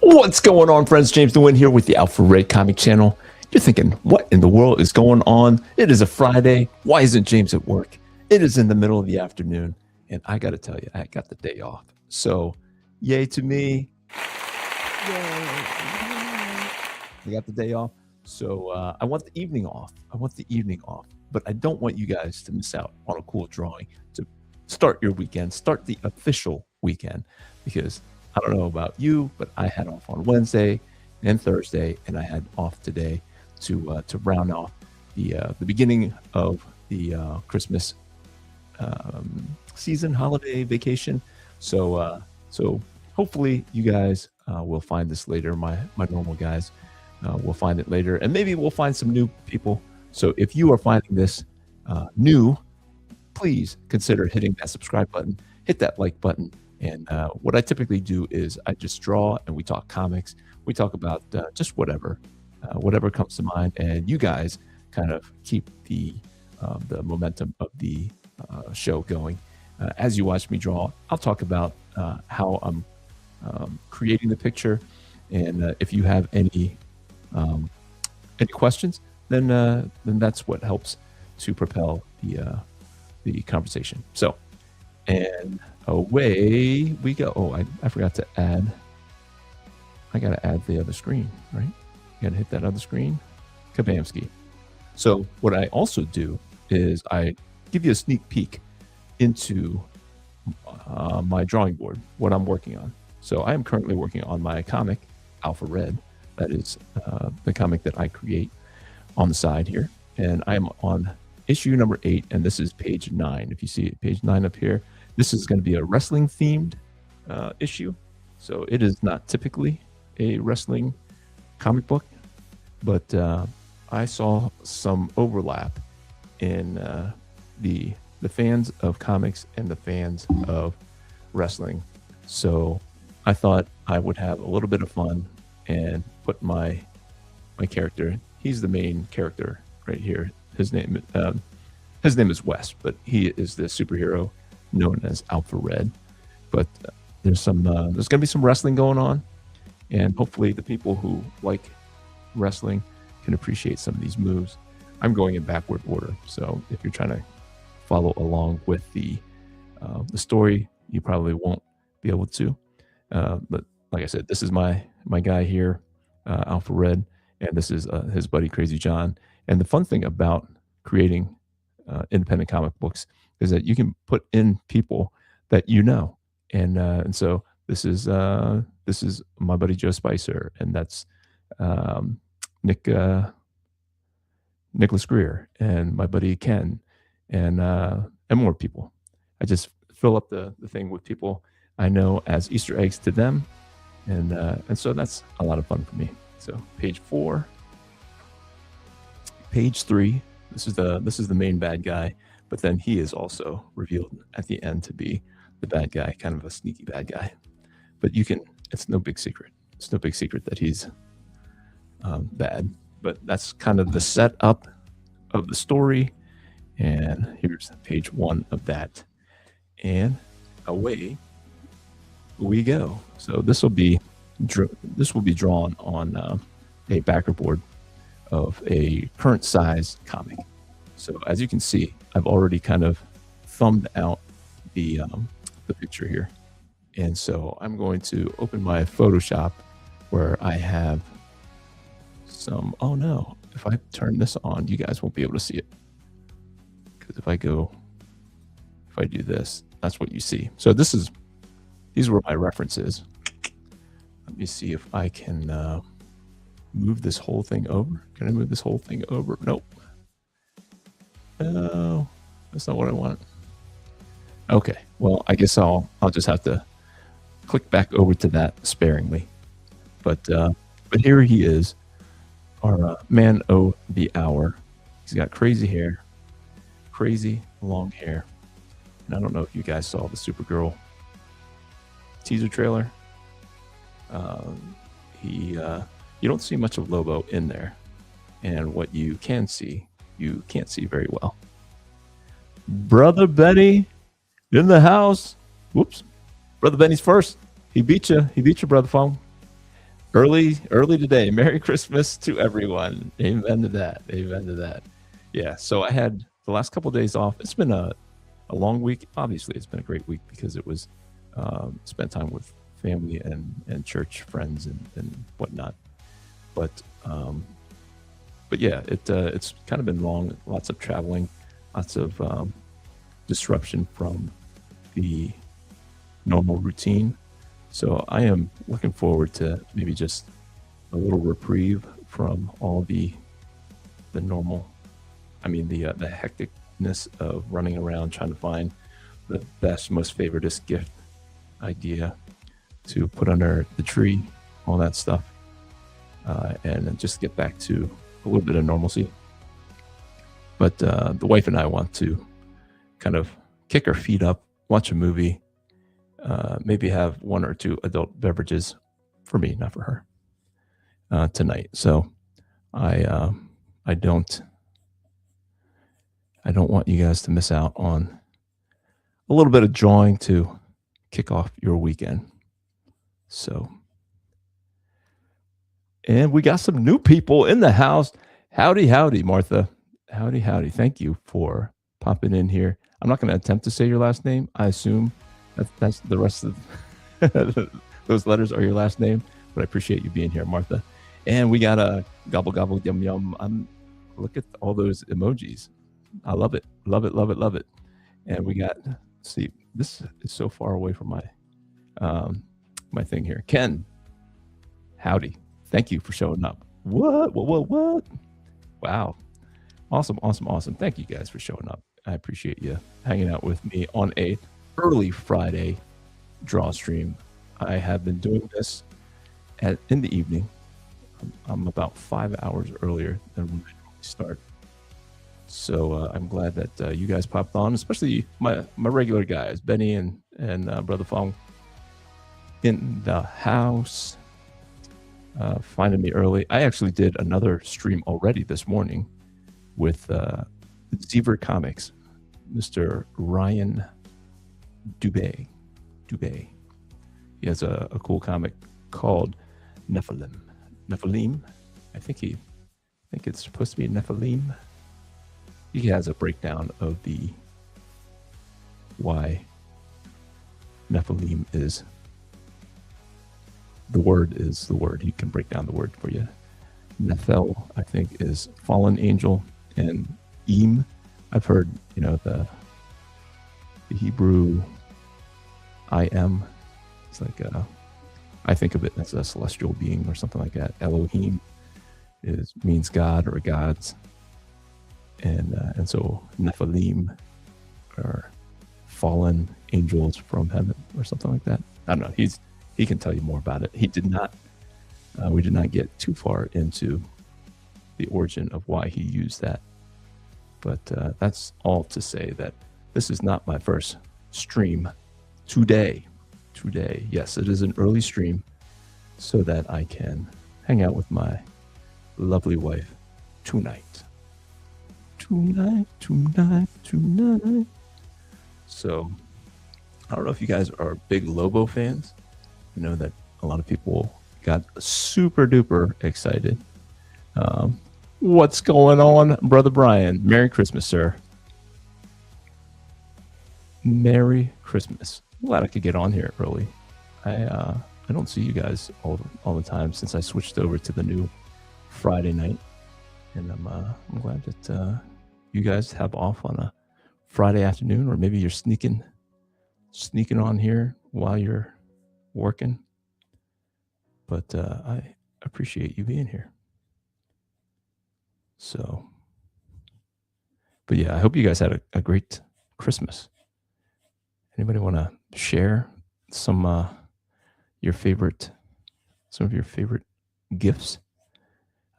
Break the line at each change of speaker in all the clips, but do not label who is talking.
What's going on, friends? James DeWin here with the Alpha Red Comic Channel. You're thinking, what in the world is going on? It is a Friday. Why isn't James at work? It is in the middle of the afternoon, and I got to tell you, I got the day off. So, yay to me. Yay. I got the day off. So, I want the evening off. But I don't want you guys to miss out on a cool drawing to start your weekend, start the official weekend, because I don't know about you, but I had off on Wednesday and Thursday, and I had off today to round off the beginning of the Christmas season, holiday vacation. So hopefully you guys will find this later. My normal guys will find it later, and maybe we'll find some new people. So if you are finding this new, please consider hitting that subscribe button, hit that like button. And what I typically do is I just draw and we talk comics. We talk about just whatever comes to mind. And you guys kind of keep the momentum of the show going. As you watch me draw, I'll talk about how I'm creating the picture. And if you have any questions, then that's what helps to propel the conversation. So, and away we go. Oh, I forgot to add. I got to add the other screen, right? You got to hit that other screen. Kabamski. So what I also do is I give you a sneak peek into my drawing board, what I'm working on. So I am currently working on my comic, Alpha Red. That is the comic that I create on the side here. And I'm on issue number 8, and this is page 9. If you see it, page 9 up here. This is going to be a wrestling themed issue. So it is not typically a wrestling comic book, but I saw some overlap in the fans of comics and the fans of wrestling. So I thought I would have a little bit of fun and put my character. He's the main character right here. His name is Wes, but he is the superhero known as Alpha Red. But there's going to be some wrestling going on, and hopefully the people who like wrestling can appreciate some of these moves. I'm going in backward order, so if you're trying to follow along with the story, you probably won't be able to. But like I said, this is my guy here, Alpha Red, and this is his buddy Crazy John. And the fun thing about creating independent comic books is that you can put in people that you know, and so this is my buddy Joe Spicer, and that's Nicholas Greer, and my buddy Ken, and more people. I just fill up the thing with people I know as Easter eggs to them, and so that's a lot of fun for me. So page 4, page 3. This is the main bad guy, but then he is also revealed at the end to be the bad guy, kind of a sneaky bad guy. But it's no big secret. It's no big secret that he's bad. But that's kind of the setup of the story. And here's page 1 of that. And away we go. So this will be drawn on a backer board of a current size comic. So as you can see, I've already kind of thumbed out the picture here. And so I'm going to open my Photoshop where I have some, oh no, if I turn this on, you guys won't be able to see it. Because if I do this, that's what you see. So these were my references. Let me see if I can move this whole thing over. Can I move this whole thing over? Nope. No, that's not what I want. Okay, well, I guess I'll just have to click back over to that sparingly. But here he is, our man of the hour. He's got crazy hair, crazy long hair. And I don't know if you guys saw the Supergirl teaser trailer. You don't see much of Lobo in there, and what you can see, you can't see very well. Brother Benny in the house. Whoops. Brother Benny's first. He beat you. He beat you, Brother Fong. Early today. Merry Christmas to everyone. Amen to that. Amen to that. Yeah. So I had the last couple of days off. It's been a long week. Obviously, it's been a great week because it was spent time with family and church friends and whatnot. But yeah, it's kind of been long. Lots of traveling, lots of disruption from the normal routine. So I am looking forward to maybe just a little reprieve from all the normal, the hecticness of running around trying to find the best, most favoritist gift idea to put under the tree, all that stuff, and then just get back to a little bit of normalcy. But the wife and I want to kind of kick our feet up, watch a movie, maybe have one or two adult beverages for me, not for her, tonight. So I don't want you guys to miss out on a little bit of drawing to kick off your weekend. So, and we got some new people in the house. Howdy, howdy, Martha. Howdy, howdy. Thank you for popping in here. I'm not going to attempt to say your last name. I assume that's the rest of those letters are your last name, but I appreciate you being here, Martha. And we got a gobble, gobble, yum, yum. Look at all those emojis. I love it. Love it, love it, love it. And we got, see, this is so far away from my thing here. Ken, howdy. Thank you for showing up. What? Wow. Awesome. Thank you guys for showing up. I appreciate you hanging out with me on a early Friday draw stream. I have been doing this in the evening. I'm about 5 hours earlier than when I normally start. So I'm glad that you guys popped on, especially my regular guys, Benny and Brother Fong in the house, finding me early. I actually did another stream already this morning with Zever Comics, Mr. Ryan Dubé. He has a cool comic called Nephilim. I think it's supposed to be Nephilim. He has a breakdown of why Nephilim is the word. He can break down the word for you. Nephil, I think, is fallen angel, and Im, I've heard, the Hebrew I am. It's like I think of it as a celestial being or something like that. Elohim means God or gods, and so Nephilim are fallen angels from heaven or something like that. I don't know. He can tell you more about it. He did not. We did not get too far into the origin of why he used that, but that's all to say that this is not my first stream today. Yes, it is an early stream so that I can hang out with my lovely wife tonight. So I don't know if you guys are big Lobo fans. I know that a lot of people got super duper excited. What's going on, Brother Brian? Merry Christmas, sir. Merry Christmas. I'm glad I could get on here early. I don't see you guys all the time since I switched over to the new Friday night, and I'm glad that you guys have off on a Friday afternoon, or maybe you're sneaking on here while you're working. But I appreciate you being here. So, but yeah, I hope you guys had a great Christmas. Anybody want to share some of your favorite gifts?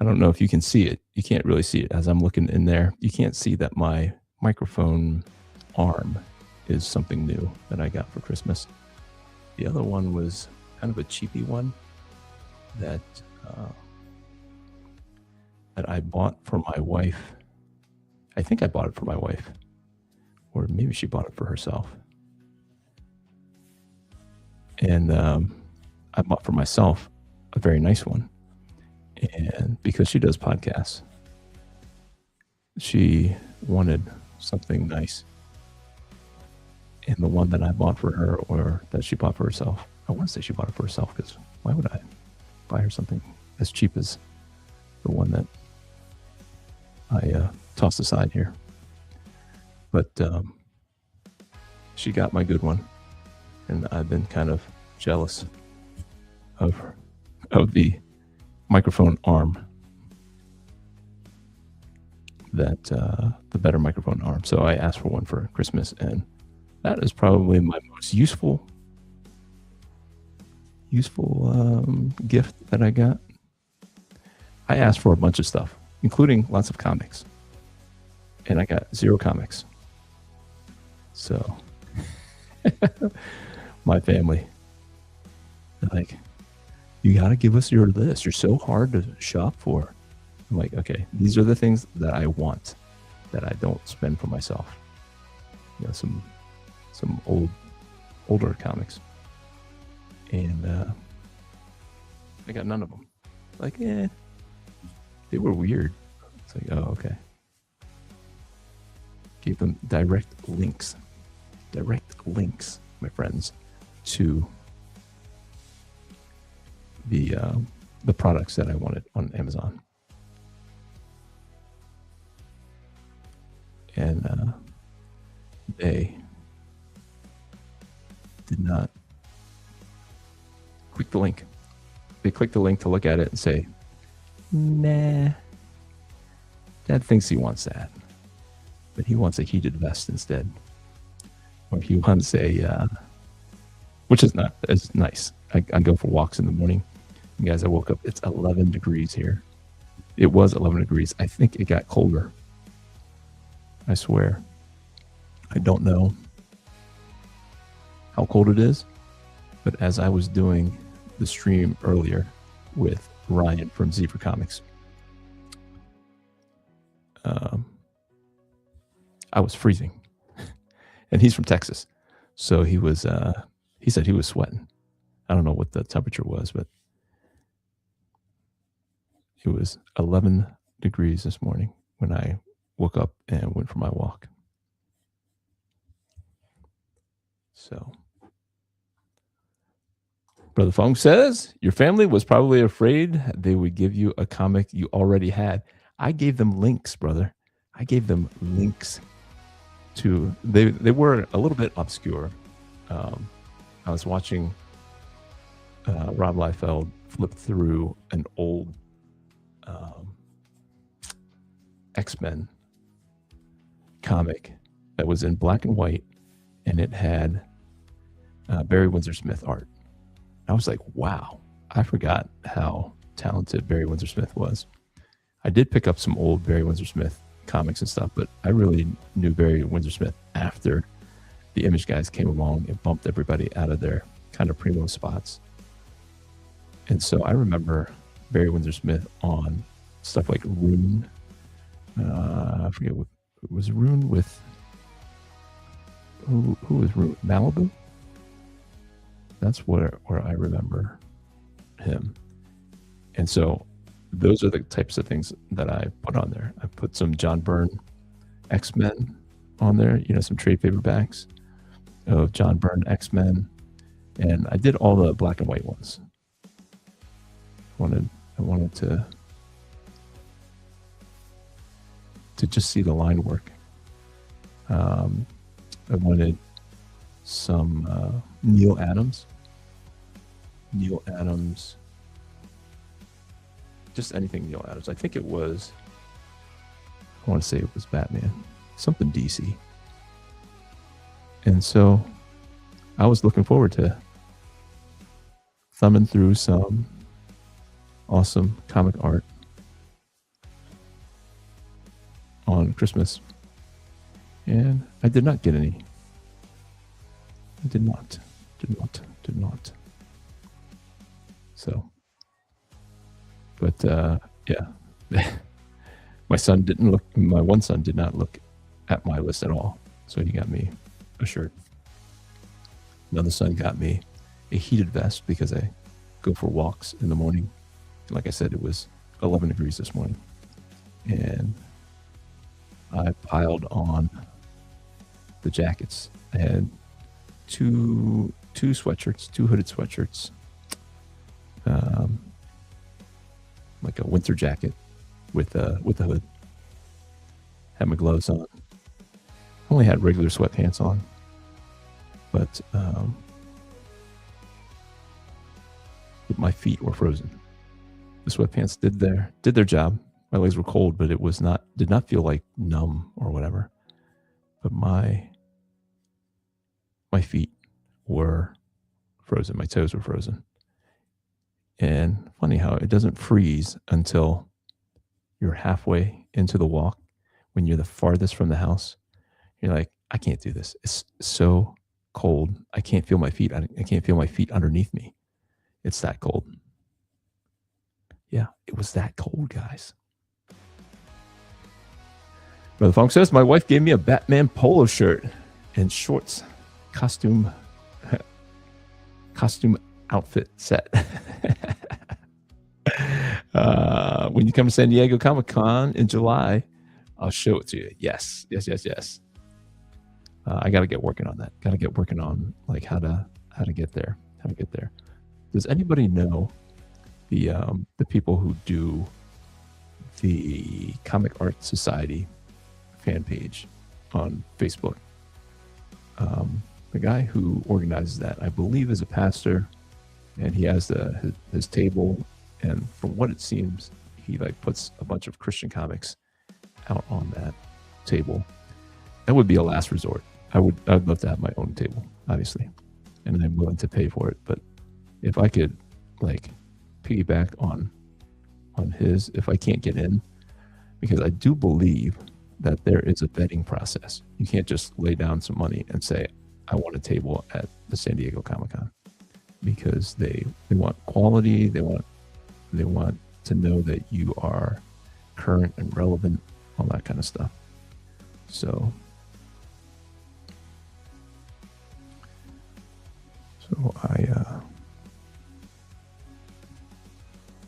I don't know if you can see it. You can't really see it as I'm looking in there. You can't see that my microphone arm is something new that I got for Christmas. The other one was kind of a cheapy one that I bought for my wife. I think I bought it for my wife, or maybe she bought it for herself. And I bought for myself a very nice one. And because she does podcasts, she wanted something nice. And the one that I bought for her, or that she bought for herself, I want to say she bought it for herself, because why would I buy her something as cheap as the one that I tossed aside here? But she got my good one, and I've been kind of jealous of the microphone arm, that the better microphone arm. So I asked for one for Christmas, and that is probably my most useful gift that I got. I asked for a bunch of stuff, including lots of comics, and I got 0 comics. So my family, they're like, you got to give us your list. You're so hard to shop for. I'm like, okay, these are the things that I want, that I don't spend for myself. You know, some older comics, and I got none of them. Like, they were weird. It's like, oh, okay. Gave them direct links, my friends, to the products that I wanted on Amazon. And they did not click the link. They clicked the link to look at it and say, nah, Dad thinks he wants that, but he wants a heated vest instead. Or he wants a, which is not as nice. I go for walks in the morning. And guys, I woke up, it's 11 degrees here. It was 11 degrees. I think it got colder. I swear. I don't know how cold it is, but as I was doing the stream earlier with Ryan from Zebra Comics, I was freezing. And he's from Texas, so he said he was sweating. I don't know what the temperature was, but it was 11 degrees this morning when I woke up and went for my walk. So Brother Fong says, your family was probably afraid they would give you a comic you already had. I gave them links, brother. I gave them links to, they were a little bit obscure. I was watching Rob Liefeld flip through an old X-Men comic that was in black and white, and it had Barry Windsor-Smith art. I was like, wow, I forgot how talented Barry Windsor-Smith was. I did pick up some old Barry Windsor-Smith comics and stuff, but I really knew Barry Windsor-Smith after the Image guys came along and bumped everybody out of their kind of primo spots. And so I remember Barry Windsor-Smith on stuff like Rune. I forget what it was. Rune with who was Rune? Malibu. That's where I remember him. And so those are the types of things that I put on there. I put some John Byrne X-Men on there, you know, some trade paperbacks of John Byrne X-Men, and I did all the black and white ones. I wanted to just see the line work. I wanted some Neil Adams, just anything Neil Adams. I think it was, I want to say it was Batman, something DC. And so I was looking forward to thumbing through some awesome comic art on Christmas. And I did not get any. I did not. So, but yeah, my one son did not look at my list at all. So he got me a shirt. Another son got me a heated vest because I go for walks in the morning. Like I said, it was 11 degrees this morning, and I piled on the jackets. I had two sweatshirts, two hooded sweatshirts, like a winter jacket with a hood. Had my gloves on. Only had regular sweatpants on, but my feet were frozen. The sweatpants did their job. My legs were cold, but it did not feel like numb or whatever. But my feet were frozen. My toes were frozen. And funny how it doesn't freeze until you're halfway into the walk. When you're the farthest from the house, you're like, I can't do this. It's so cold. I can't feel my feet. I can't feel my feet underneath me. It's that cold. Yeah, it was that cold, guys. Brother Funk says, my wife gave me a Batman polo shirt and shorts, costume outfit set. When you come to San Diego Comic-Con in July, I'll show it to you. Yes. I got to get working on that. Got to get working on like how to get there. Does anybody know the people who do the Comic Art Society fan page on Facebook? The guy who organizes that, I believe, is a pastor, and he has his table, and from what it seems, he like puts a bunch of Christian comics out on that table. That would be a last resort. I'd love to have my own table, obviously, and I'm willing to pay for it. But if I could like piggyback on his, if I can't get in, because I do believe that there is a vetting process. You can't just lay down some money and say, I want a table at the San Diego Comic-Con, because they want quality. They want to know that you are current and relevant, all that kind of stuff. So I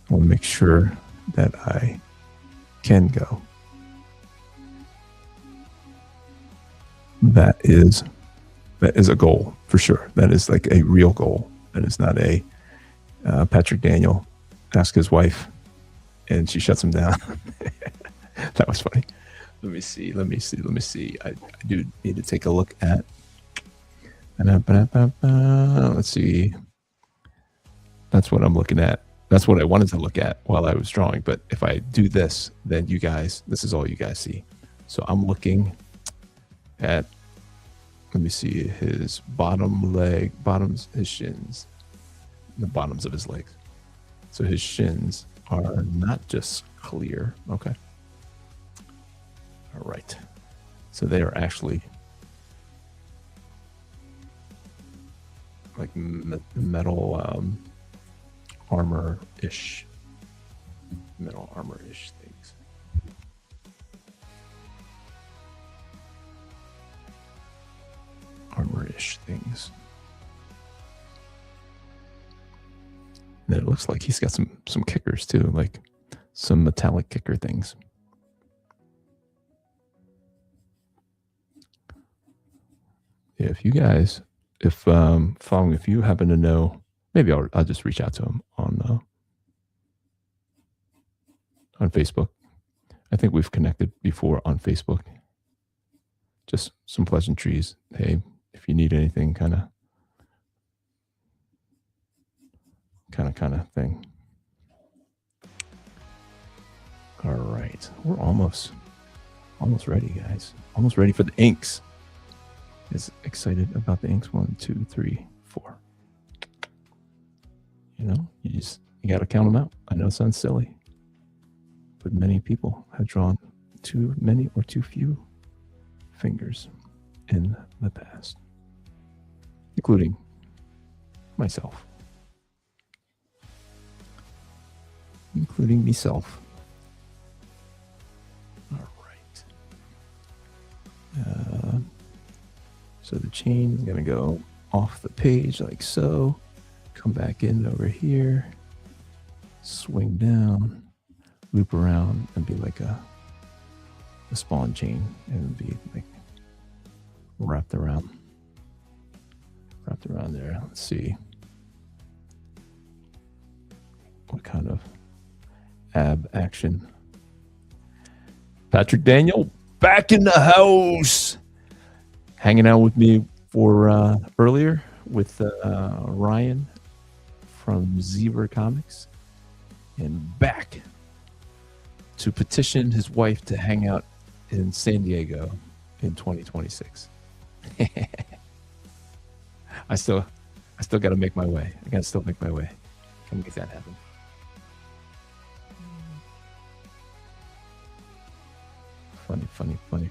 want to make sure that I can go. That is a goal for sure. That is like a real goal. That is not a Patrick Daniel ask his wife and she shuts him down. That was funny. Let me see. I do need to take a look at. Let's see. That's what I'm looking at. That's what I wanted to look at while I was drawing. But if I do this, then this is all you guys see. So I'm looking at, let me see, his his shins, the bottoms of his legs. So his shins are not just clear. Okay. All right. So they are actually like metal armor-ish things. Armor-ish things. And then it looks like he's got some kickers too, like some metallic kicker things. Yeah, if you happen to know, maybe I'll just reach out to him on Facebook. I think we've connected before on Facebook. Just some pleasantries. Hey, if you need anything, kind of thing. All right, we're almost ready, guys. Almost ready for the inks. Is excited about the inks. 1, 2, 3, 4. You know, you got to count them out. I know it sounds silly, but many people have drawn too many or too few fingers in the past, including myself. Including myself. All right. So the chain is going to go off the page like so. come back in over here, swing down, loop around, and be like a spawn chain, and be like wrapped around there. Let's see what kind of ab action. Patrick Daniel back in the house, hanging out with me for earlier with Ryan from Zebra Comics, and back to petition his wife to hang out in San Diego in 2026. I still got to make my way. I got to still make my way. Can make that happen. Funny.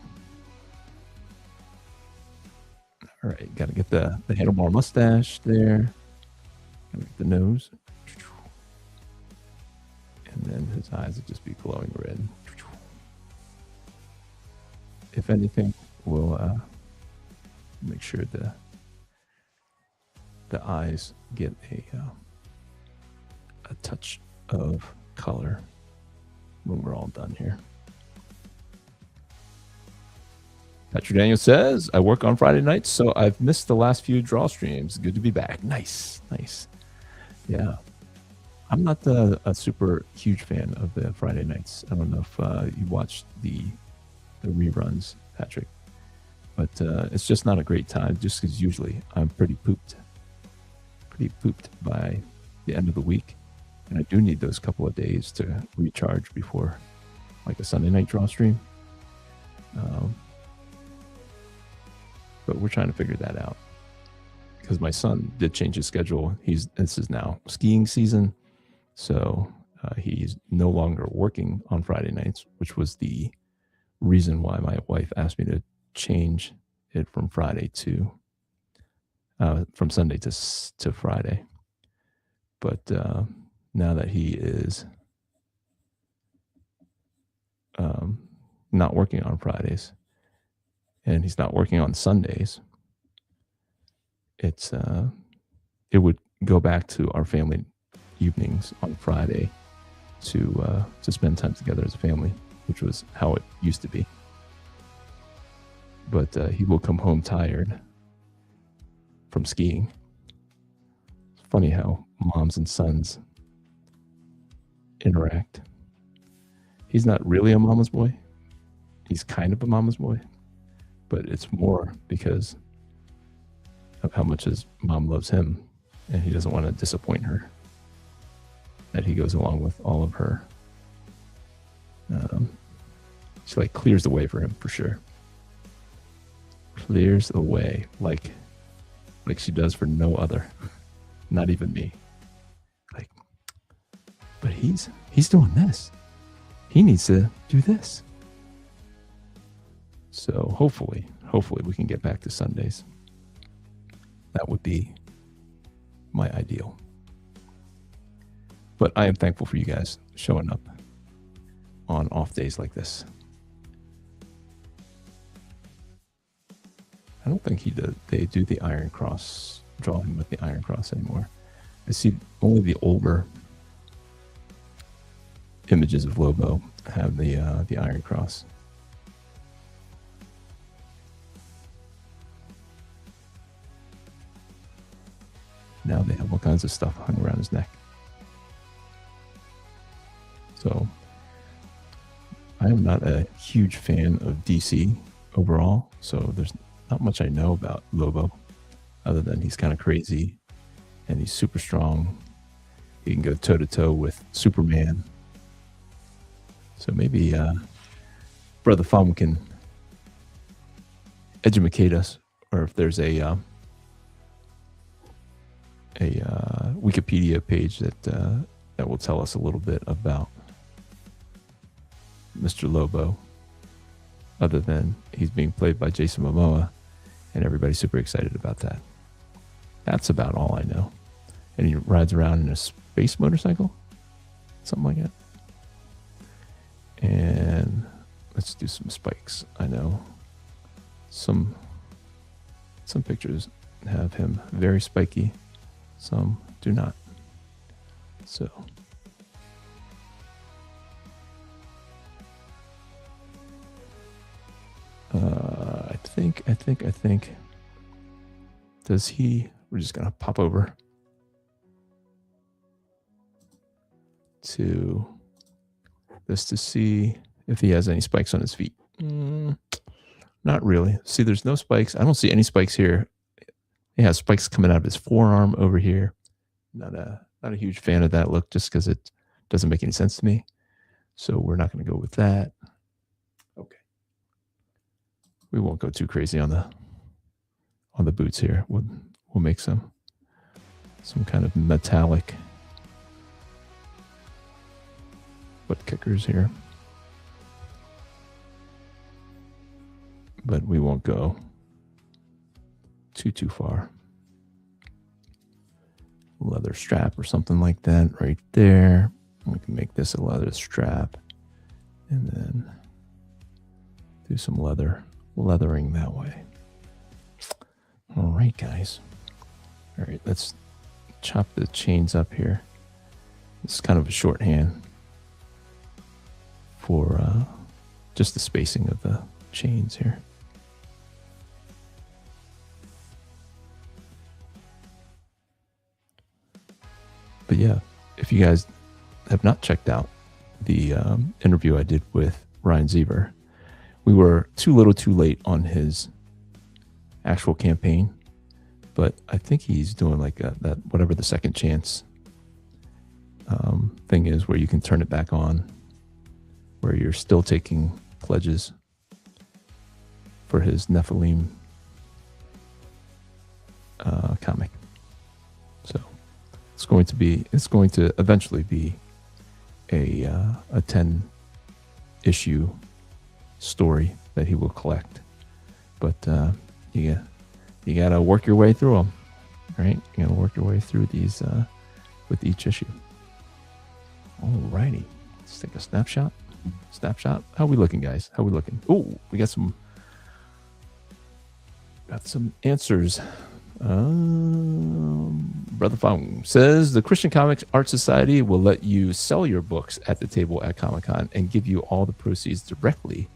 All right, got to get the handlebar mustache there. Got to get the nose. And then his eyes would just be glowing red. If anything, we'll make sure the eyes get a touch of color when we're all done here. Patrick Daniel says, I work on Friday nights, so I've missed the last few draw streams. Good to be back. Nice. Yeah. I'm not a super huge fan of the Friday nights. I don't know if you watched the reruns, Patrick, but it's just not a great time, just because usually I'm pretty pooped by the end of the week, and I do need those couple of days to recharge before like a Sunday night draw stream. But we're trying to figure that out, because my son did change his schedule. This is now skiing season, so he's no longer working on Friday nights, which was the reason why my wife asked me to change it from Sunday to Friday. But now that he is not working on Fridays, and he's not working on Sundays, it would go back to our family evenings on Friday to spend time together as a family, which was how it used to be. But he will come home tired from skiing. It's funny how moms and sons interact. He's not really a mama's boy. He's kind of a mama's boy, but it's more because of how much his mom loves him, and he doesn't want to disappoint her, that he goes along with all of her. She like clears the way for him, for sure. Clears the way like she does for no other, not even me. Like, but he's doing this. He needs to do this. So hopefully we can get back to Sundays. That would be my ideal. But I am thankful for you guys showing up on off days like this. I don't think they do the Iron Cross, draw him with the Iron Cross anymore. I see only the older images of Lobo have the Iron Cross. Now they have all kinds of stuff hung around his neck. So I am not a huge fan of DC overall, so there's not much I know about Lobo, other than he's kind of crazy and he's super strong. He can go toe-to-toe with Superman. So maybe Brother Fum can educate us, or if there's a Wikipedia page that will tell us a little bit about Mr. Lobo, other than he's being played by Jason Momoa, and everybody's super excited about that. That's about all I know. And he rides around in a space motorcycle, something like that. And let's do some spikes. I know some pictures have him very spiky, some do not. So I think. Does he? We're just gonna pop over to this to see if he has any spikes on his feet. Not really. See, there's no spikes. I don't see any spikes here. He has spikes coming out of his forearm over here. Not a huge fan of that look, just because it doesn't make any sense to me. So we're not going to go with that. Okay. We won't go too crazy on the boots here. We'll make some kind of metallic butt kickers here. But we won't go too far. Leather strap or something like that right there. We can make this a leather strap and then do some leathering that way. All right, guys. All right, let's chop the chains up here. This is kind of a shorthand for just the spacing of the chains here. But yeah, if you guys have not checked out the interview I did with Ryan Zever, we were too little too late on his actual campaign, but I think he's doing like that whatever the second chance thing is, where you can turn it back on, where you're still taking pledges for his Nephilim comic. So it's going to eventually be a 10 issue story that he will collect, but you gotta work your way through them, right? You gotta work your way through these with each issue. Alrighty, let's take a snapshot. How are we looking, guys? How are we looking? Oh, we got some answers. Brother Fong says the Christian Comics Art Society will let you sell your books at the table at Comic-Con and give you all the proceeds directly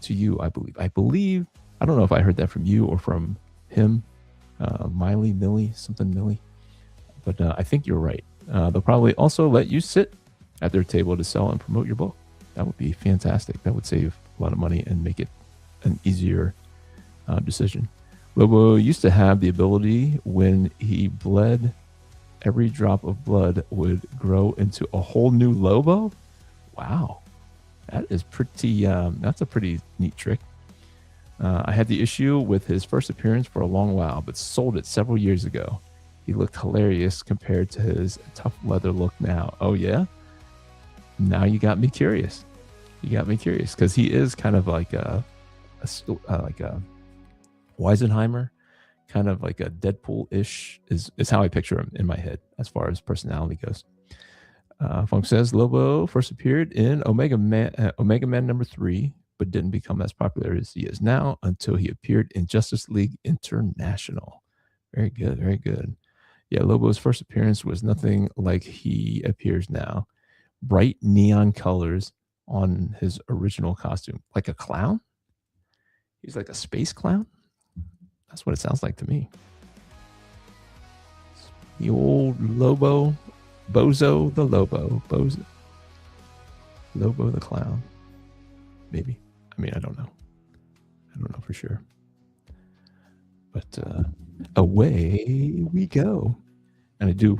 to you, I believe. I don't know if I heard that from you or from him, Millie, but I think you're right. They'll probably also let you sit at their table to sell and promote your book. That would be fantastic. That would save a lot of money and make it an easier decision. Lobo used to have the ability, when he bled, every drop of blood would grow into a whole new Lobo. Wow, that is pretty. That's a pretty neat trick. I had the issue with his first appearance for a long while, but sold it several years ago. He looked hilarious compared to his tough leather look now. Oh yeah, now you got me curious. Because he is kind of like a Weisenheimer, kind of like a Deadpool-ish is how I picture him in my head as far as personality goes. Funk says Lobo first appeared in Omega Man #3, but didn't become as popular as he is now until he appeared in Justice League International. Very good, very good. Yeah, Lobo's first appearance was nothing like he appears now. Bright neon colors on his original costume, like a clown. He's like a space clown. That's what it sounds like to me. The old Lobo, Bozo the Lobo, Lobo the clown. Maybe. I mean, I don't know for sure. But away we go. And I do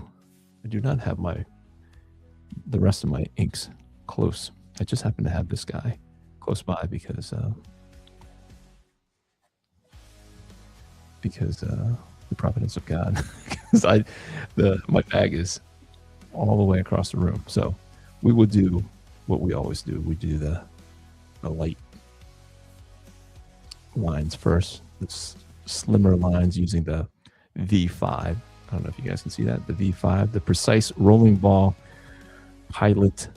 not have the rest of my inks close. I just happen to have this guy close by because the providence of God. Because my bag is all the way across the room. So we will do what we always do. We do the light lines first. The slimmer lines using the V5. I don't know if you guys can see that. The V5, the Precise Rolling Ball Pilot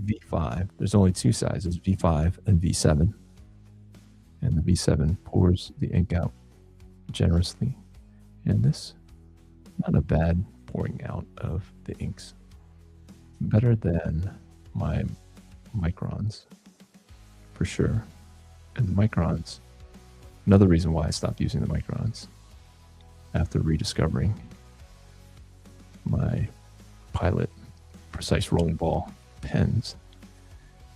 V5. There's only two sizes, V5 and V7. And the V7 pours the ink out generously. And this, not a bad pouring out of the inks. Better than my microns, for sure. And the microns, another reason why I stopped using the microns after rediscovering my Pilot precise rolling ball pens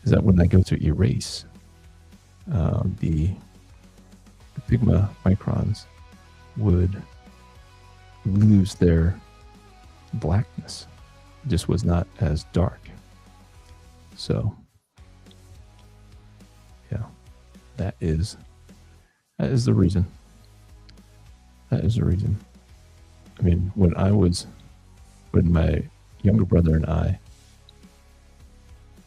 is that when I go to erase, the Pigma microns would lose their blackness. It just was not as dark. So, yeah, that is the reason. That is the reason. I mean, when my younger brother and I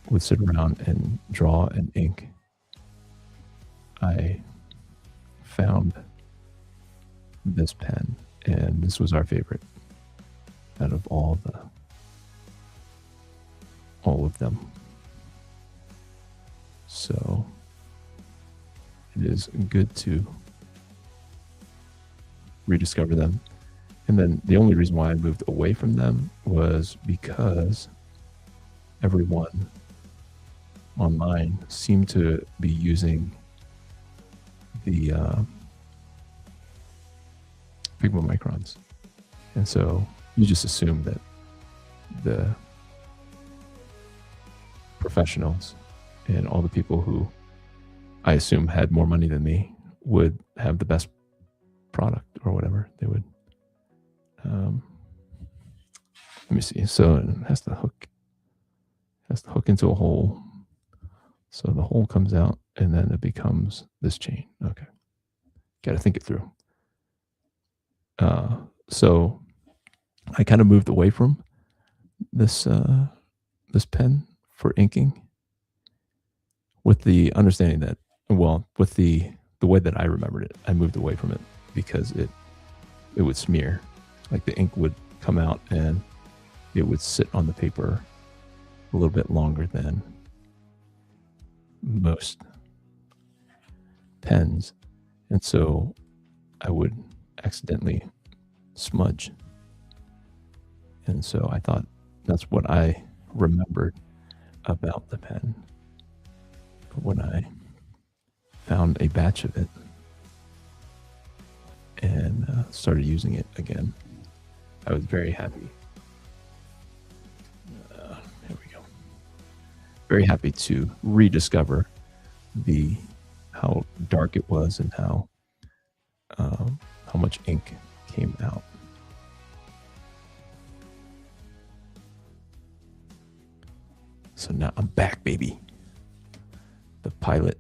would sit around and draw and ink, I found this pen, and this was our favorite out of all of them. So it is good to rediscover them. And then the only reason why I moved away from them was because everyone online seemed to be using the Pigma microns. And so you just assume that the professionals and all the people who I assume had more money than me would have the best product or whatever. They would. Let me see. So it has to hook into a hole. So the hole comes out and then it becomes this chain. Okay. Got to think it through. So I kind of moved away from this pen for inking with the understanding that, well, with the way that I remembered it, I moved away from it because it would smear. Like the ink would come out and it would sit on the paper a little bit longer than most pens. And so I would accidentally smudge. And so I thought that's what I remembered about the pen. But when I found a batch of it and started using it again, I was very happy. Here we go. Very happy to rediscover how dark it was and how much ink came out. So now I'm back, baby. The Pilot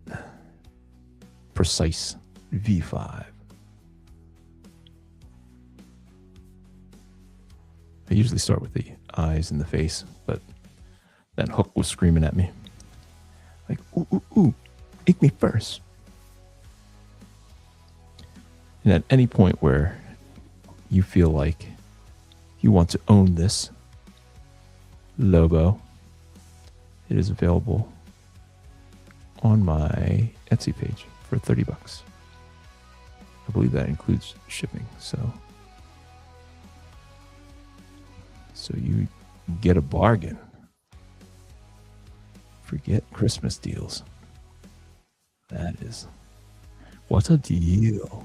Precise V5. I usually start with the eyes and the face, but that hook was screaming at me. Like, ooh, ooh, ooh, ink me first. And at any point where you feel like you want to own this Lobo, it is available on my Etsy page for $30. I believe that includes shipping. So you get a bargain. Forget Christmas deals. That is, what a deal.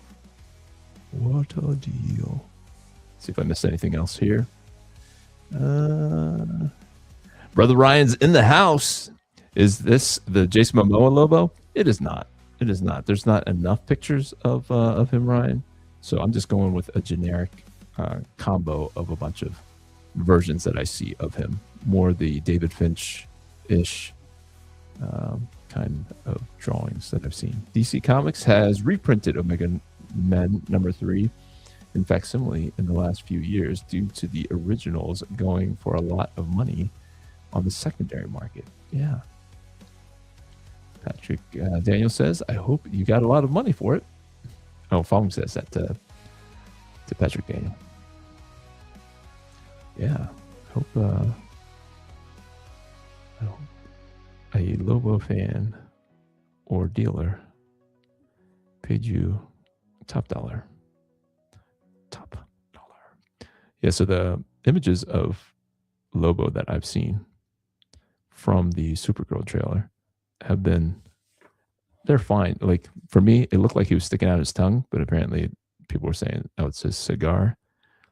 What a deal. See if I missed anything else here. Brother Ryan's in the house. Is this the Jason Momoa Lobo? It is not. It is not. There's not enough pictures of him, Ryan. So I'm just going with a generic combo of a bunch of versions that I see of him. More the David Finch-ish kind of drawings that I've seen. DC Comics has reprinted Omega Men #3 in facsimile in the last few years due to the originals going for a lot of money on the secondary market. Yeah. Patrick Daniel says, I hope you got a lot of money for it. Oh, Fong says that to Patrick Daniel. Yeah. Hope a Lobo fan or dealer paid you top dollar. Yeah, so the images of Lobo that I've seen from the Supergirl trailer have been, they're fine. Like for me, it looked like he was sticking out his tongue, but apparently people were saying, oh, it's his cigar.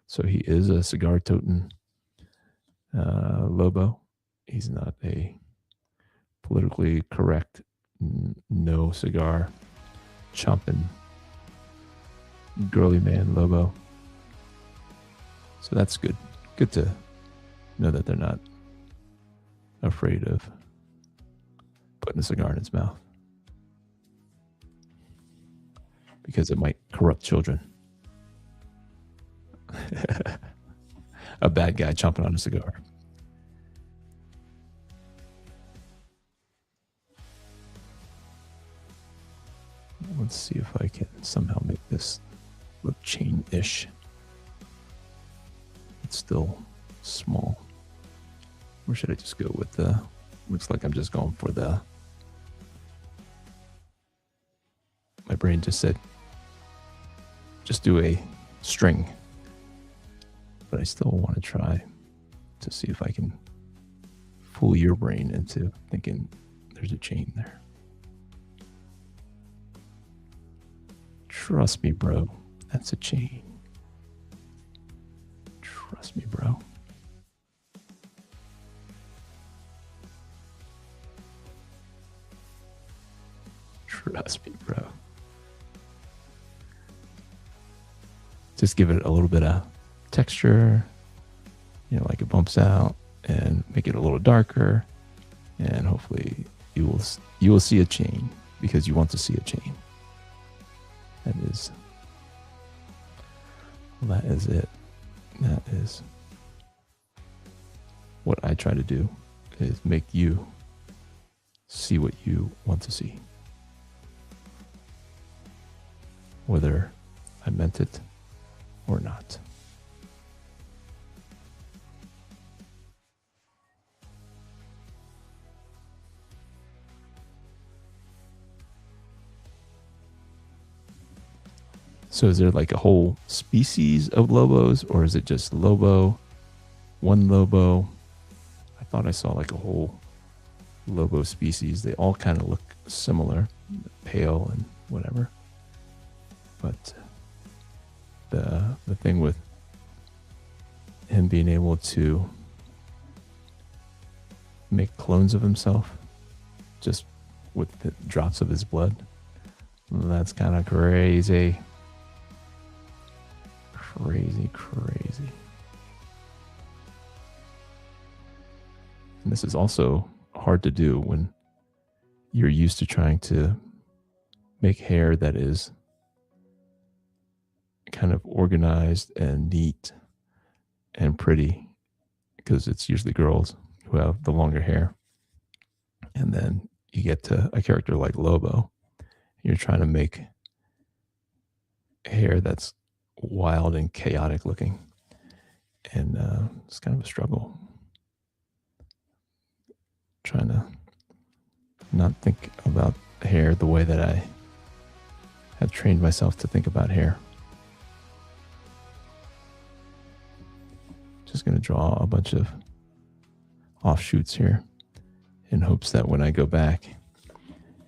So he is a cigar toting Lobo. He's not a politically correct, no cigar chomping girly man Lobo. So that's good. Good to know that they're not afraid of putting a cigar in his mouth, because it might corrupt children. A bad guy chomping on a cigar. Let's see if I can somehow make this look chain-ish. It's still small. Or should I just go with the, looks like I'm just going for the, my brain just said, just do a string. But I still want to try to see if I can fool your brain into thinking there's a chain there. Trust me, bro. That's a chain. Trust me, bro. Trust me, bro. Just give it a little bit of texture, you know, like it bumps out, and make it a little darker, and hopefully you will see a chain, because you want to see a chain. That is it. That is what I try to do, is make you see what you want to see, whether I meant it or not. So is there like a whole species of Lobos, or is it just Lobo, one Lobo? I thought I saw like a whole Lobo species. They all kind of look similar, pale and whatever. But the thing with him being able to make clones of himself just with the drops of his blood, that's kind of crazy. Crazy. And this is also hard to do when you're used to trying to make hair that is kind of organized and neat and pretty, because it's usually girls who have the longer hair. And then you get to a character like Lobo, you're trying to make hair that's wild and chaotic looking, and it's kind of a struggle trying to not think about hair the way that I have trained myself to think about hair. Just going to draw a bunch of offshoots here in hopes that when I go back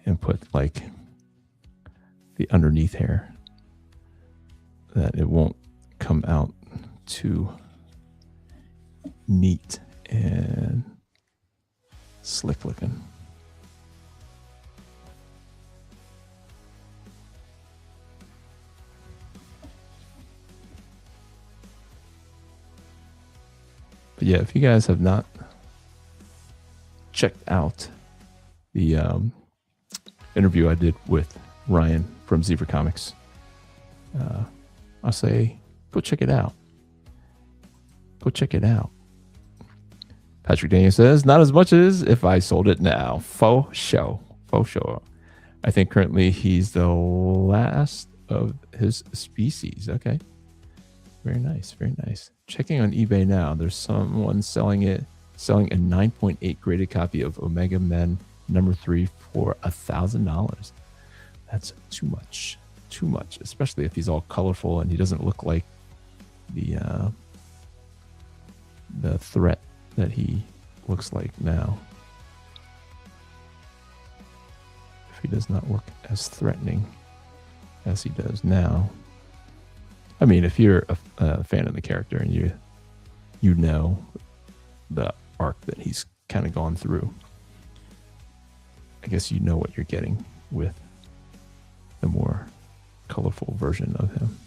and put like the underneath hair, that it won't come out too neat and slick looking. But yeah, if you guys have not checked out the interview I did with Ryan from Zebra Comics, I'll say, go check it out. Go check it out. Patrick Daniel says, not as much as if I sold it now. Faux show. I think currently he's the last of his species. Okay. Very nice. Checking on eBay now. There's someone selling a 9.8 graded copy of Omega Men #3 for $1,000. That's too much, especially if he's all colorful and he doesn't look like the the threat that he looks like now. If he does not look as threatening as he does now. I mean, if you're a fan of the character and you know the arc that he's kind of gone through, I guess you know what you're getting with the more colorful version of him.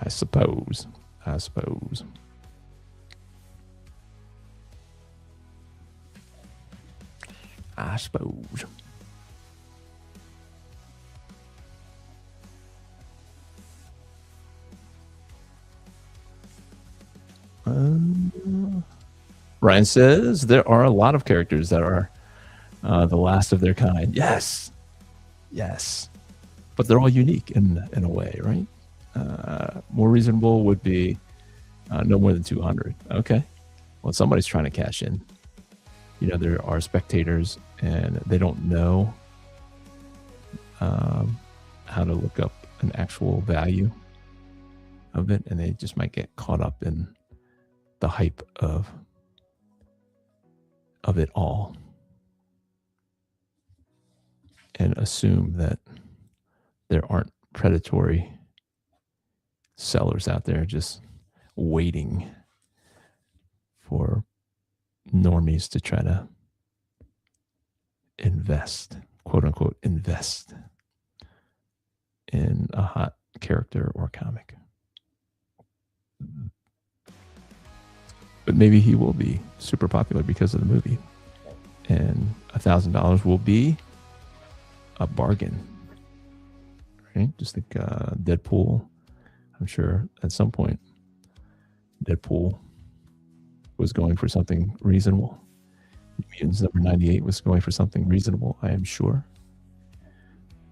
I suppose. I suppose. Ryan says there are a lot of characters that are the last of their kind. Yes. Yes. But they're all unique in a way, right? More reasonable would be no more than 200. Okay. Well, somebody's trying to cash in. You know, there are spectators and they don't know how to look up an actual value of it, and they just might get caught up in the hype of it all and assume that there aren't predatory sellers out there just waiting for normies to try to invest, quote unquote, invest in a hot character or comic. But maybe he will be super popular because of the movie, and $1,000 will be a bargain. Right? Just think Deadpool. I'm sure at some point Deadpool was going for something reasonable. Mutants number 98 was going for something reasonable, I am sure.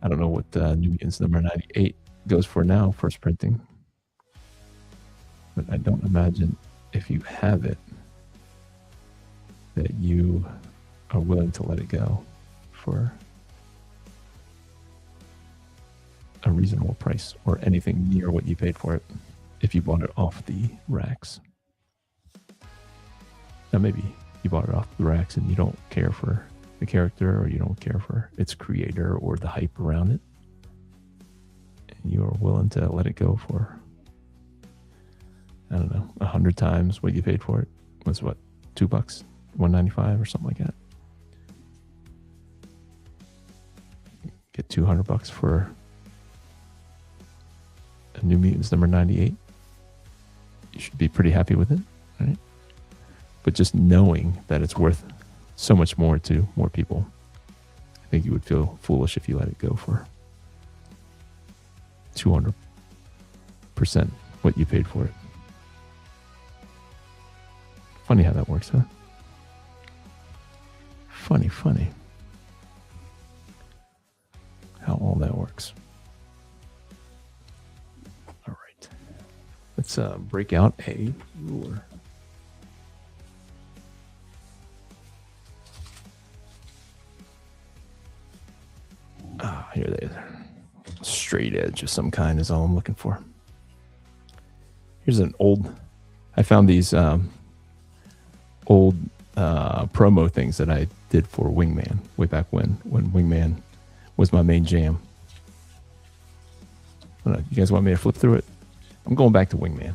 I don't know what New Mutants number 98 goes for now, first printing. But I don't imagine if you have it that you are willing to let it go for a reasonable price or anything near what you paid for it if you bought it off the racks. Now maybe you bought it off the racks and you don't care for the character, or you don't care for its creator or the hype around it, and you are willing to let it go for, I don't know, 100 times what you paid for it. Was what, $2, $1.95 or something like that. Get $200 for a New Mutants number 98. You should be pretty happy with it, right? But just knowing that it's worth so much more to more people, I think you would feel foolish if you let it go for 200% what you paid for it. Funny how that works, huh? Funny how all that works. All right. Let's break out a ruler. Here they are. Straight edge of some kind is all I'm looking for. Here's an old, I found these old promo things that I did for Wingman way back when Wingman was my main jam. I don't know, you guys want me to flip through it? I'm going back to Wingman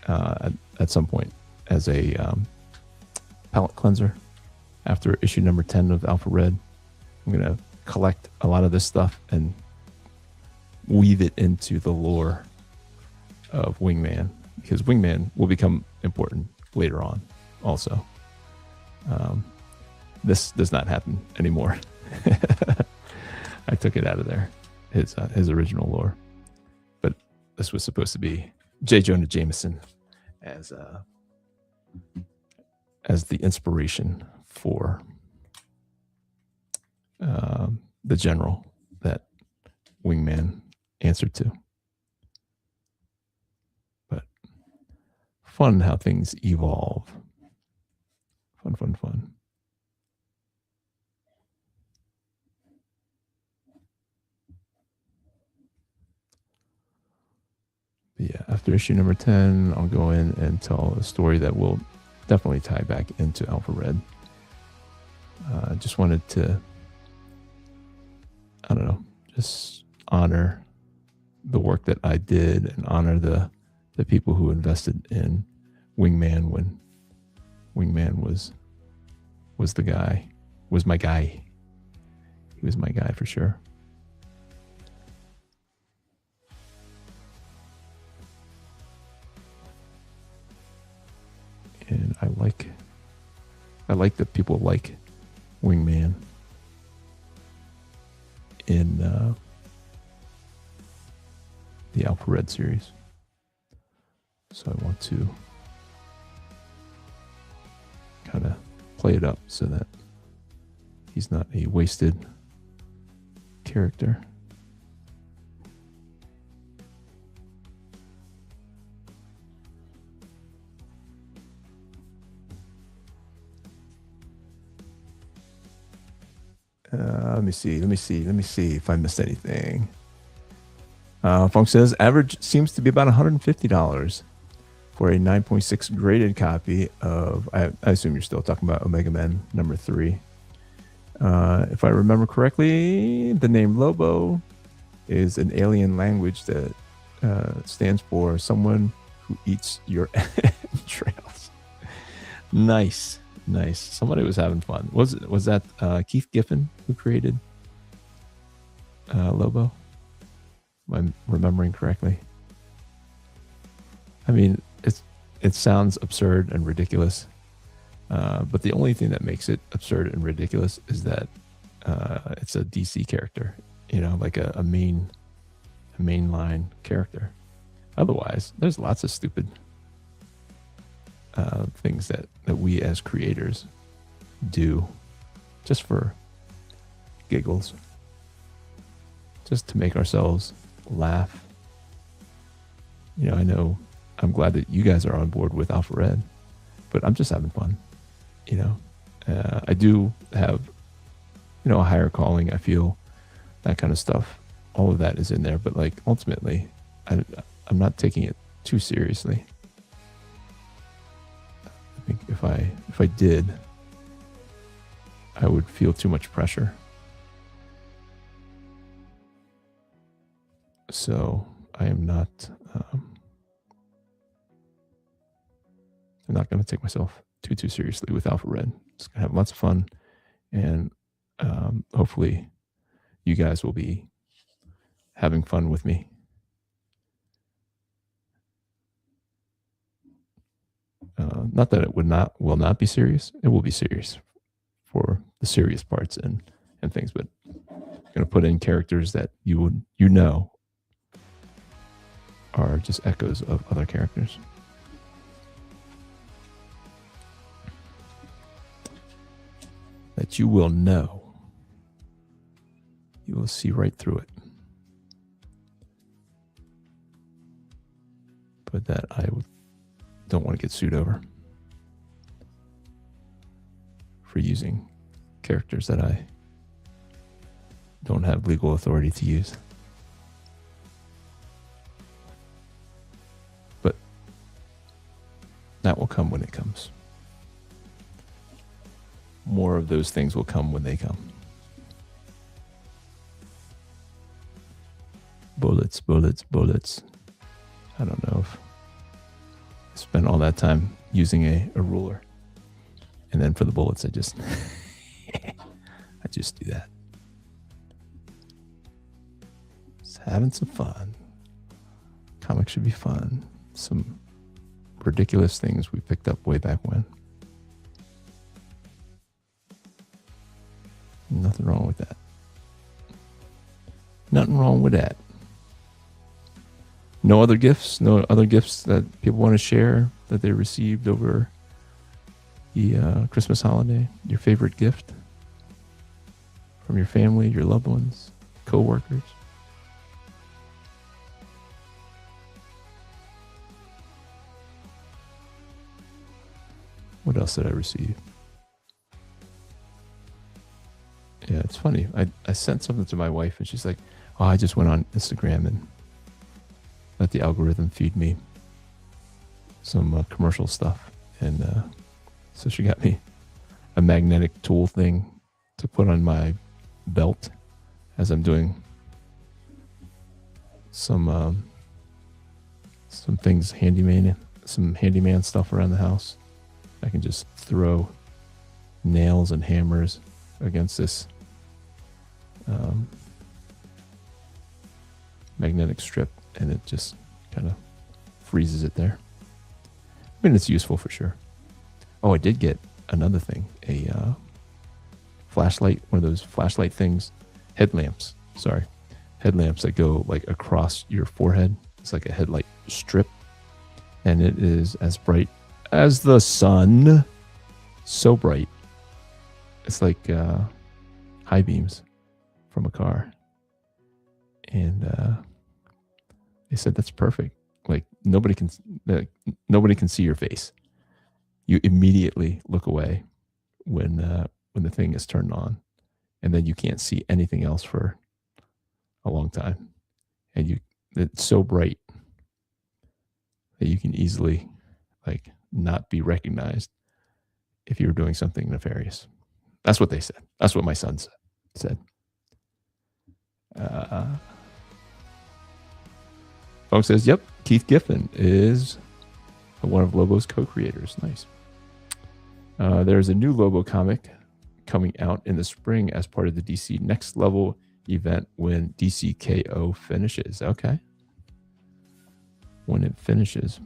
at some point as a palette cleanser after issue number 10 of Alpha Red. I'm going to collect a lot of this stuff and weave it into the lore of Wingman, because Wingman will become important later on also. This does not happen anymore. I took it out of there, his original lore. But this was supposed to be J. Jonah Jameson as the inspiration for the general that Wingman answered to. But fun how things evolve. Fun. But after issue number 10, I'll go in and tell a story that will definitely tie back into Alpha Red. I just wanted to, I don't know, just honor the work that I did and honor the people who invested in Wingman when Wingman was the guy, was my guy. He was my guy for sure. And I like that people like Wingman in the Alpha Red series. So I want to kind of play it up so that he's not a wasted character. Let me see if I missed anything. Funk says average seems to be about $150 for a 9.6 graded copy of, I assume you're still talking about Omega Men number 3. If I remember correctly, the name Lobo is an alien language that stands for someone who eats your entrails. Nice. Somebody was having fun. Was that Keith Giffen who created Lobo? Am I remembering correctly? I mean, it sounds absurd and ridiculous, but the only thing that makes it absurd and ridiculous is that it's a DC character, like a mainline character. Otherwise, there's lots of stupid things that we as creators do just for giggles, just to make ourselves laugh. I know I'm glad that you guys are on board with Alpha Red, but I'm just having fun. I do have a higher calling. I feel that kind of stuff, all of that is in there, but like ultimately I'm not taking it too seriously. I think if I did, I would feel too much pressure. So I am not I'm not going to take myself too seriously with Alpha Red. Just going to have lots of fun, and hopefully you guys will be having fun with me. Not that it will not be serious. It will be serious for the serious parts and things, but I'm going to put in characters that you know are just echoes of other characters. That you will know. You will see right through it. But that I don't want to get sued over for using characters that I don't have legal authority to use. But that will come when it comes. More of those things will come when they come. Bullets. I don't know if I spent all that time using a ruler. And then for the bullets, I just do that. Just having some fun. Comics should be fun. Some ridiculous things we picked up way back when. Nothing wrong with that. Nothing wrong with that. No other gifts that people want to share that they received over the Christmas holiday? Your favorite gift from your family, your loved ones, co-workers? What else did I receive? Yeah, it's funny. I sent something to my wife and she's like, oh, I just went on Instagram and let the algorithm feed me some commercial stuff, and so she got me a magnetic tool thing to put on my belt as I'm doing some things some handyman stuff around the house. I can just throw nails and hammers against this magnetic strip, and it just kind of freezes it there. I mean, it's useful for sure. Oh, I did get another thing, a flashlight, one of those flashlight things, headlamps that go like across your forehead. It's like a headlight strip, and it is as bright as the sun. So bright. It's like high beams from a car. And they said that's perfect. Like nobody can see your face. You immediately look away when the thing is turned on, and then you can't see anything else for a long time. And it's so bright that you can easily like not be recognized if you were doing something nefarious. That's what they said. That's what my son said. Folks says, yep, Keith Giffen is one of Lobo's co-creators. Nice. There's a new Lobo comic coming out in the spring as part of the DC Next Level event when DCKO finishes. Okay. When it finishes.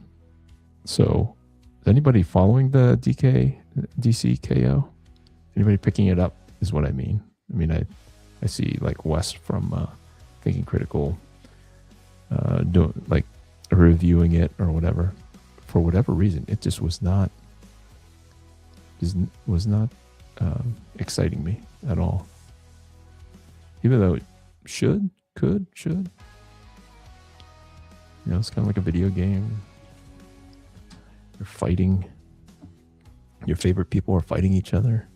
So, is anybody following the DCKO? Anybody picking it up is what I mean. I mean, I see like Wes from Thinking Critical doing like reviewing it or whatever. For whatever reason, it just was not exciting me at all. Even though it should. You know, it's kind of like a video game. You're fighting. Your favorite people are fighting each other.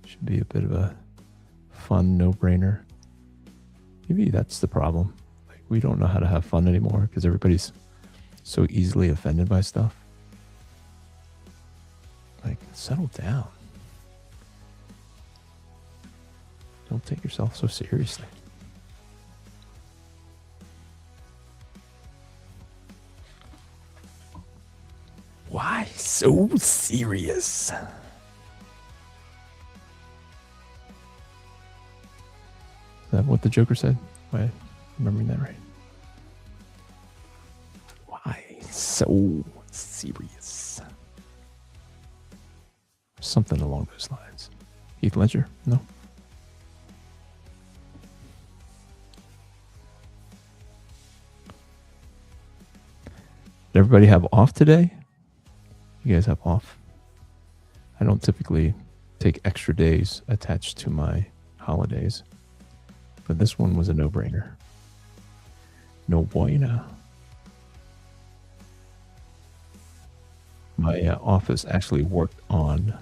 Should be a bit of a fun no-brainer. Maybe that's the problem. Like, we don't know how to have fun anymore because everybody's so easily offended by stuff. Like, settle down. Don't take yourself so seriously. Why so serious? Is that what the Joker said? Am I remembering that right? Why so serious? Something along those lines. Heath Ledger? No? Did everybody have off today? You guys have off? I don't typically take extra days attached to my holidays, but this one was a no-brainer. No bueno. My office actually worked on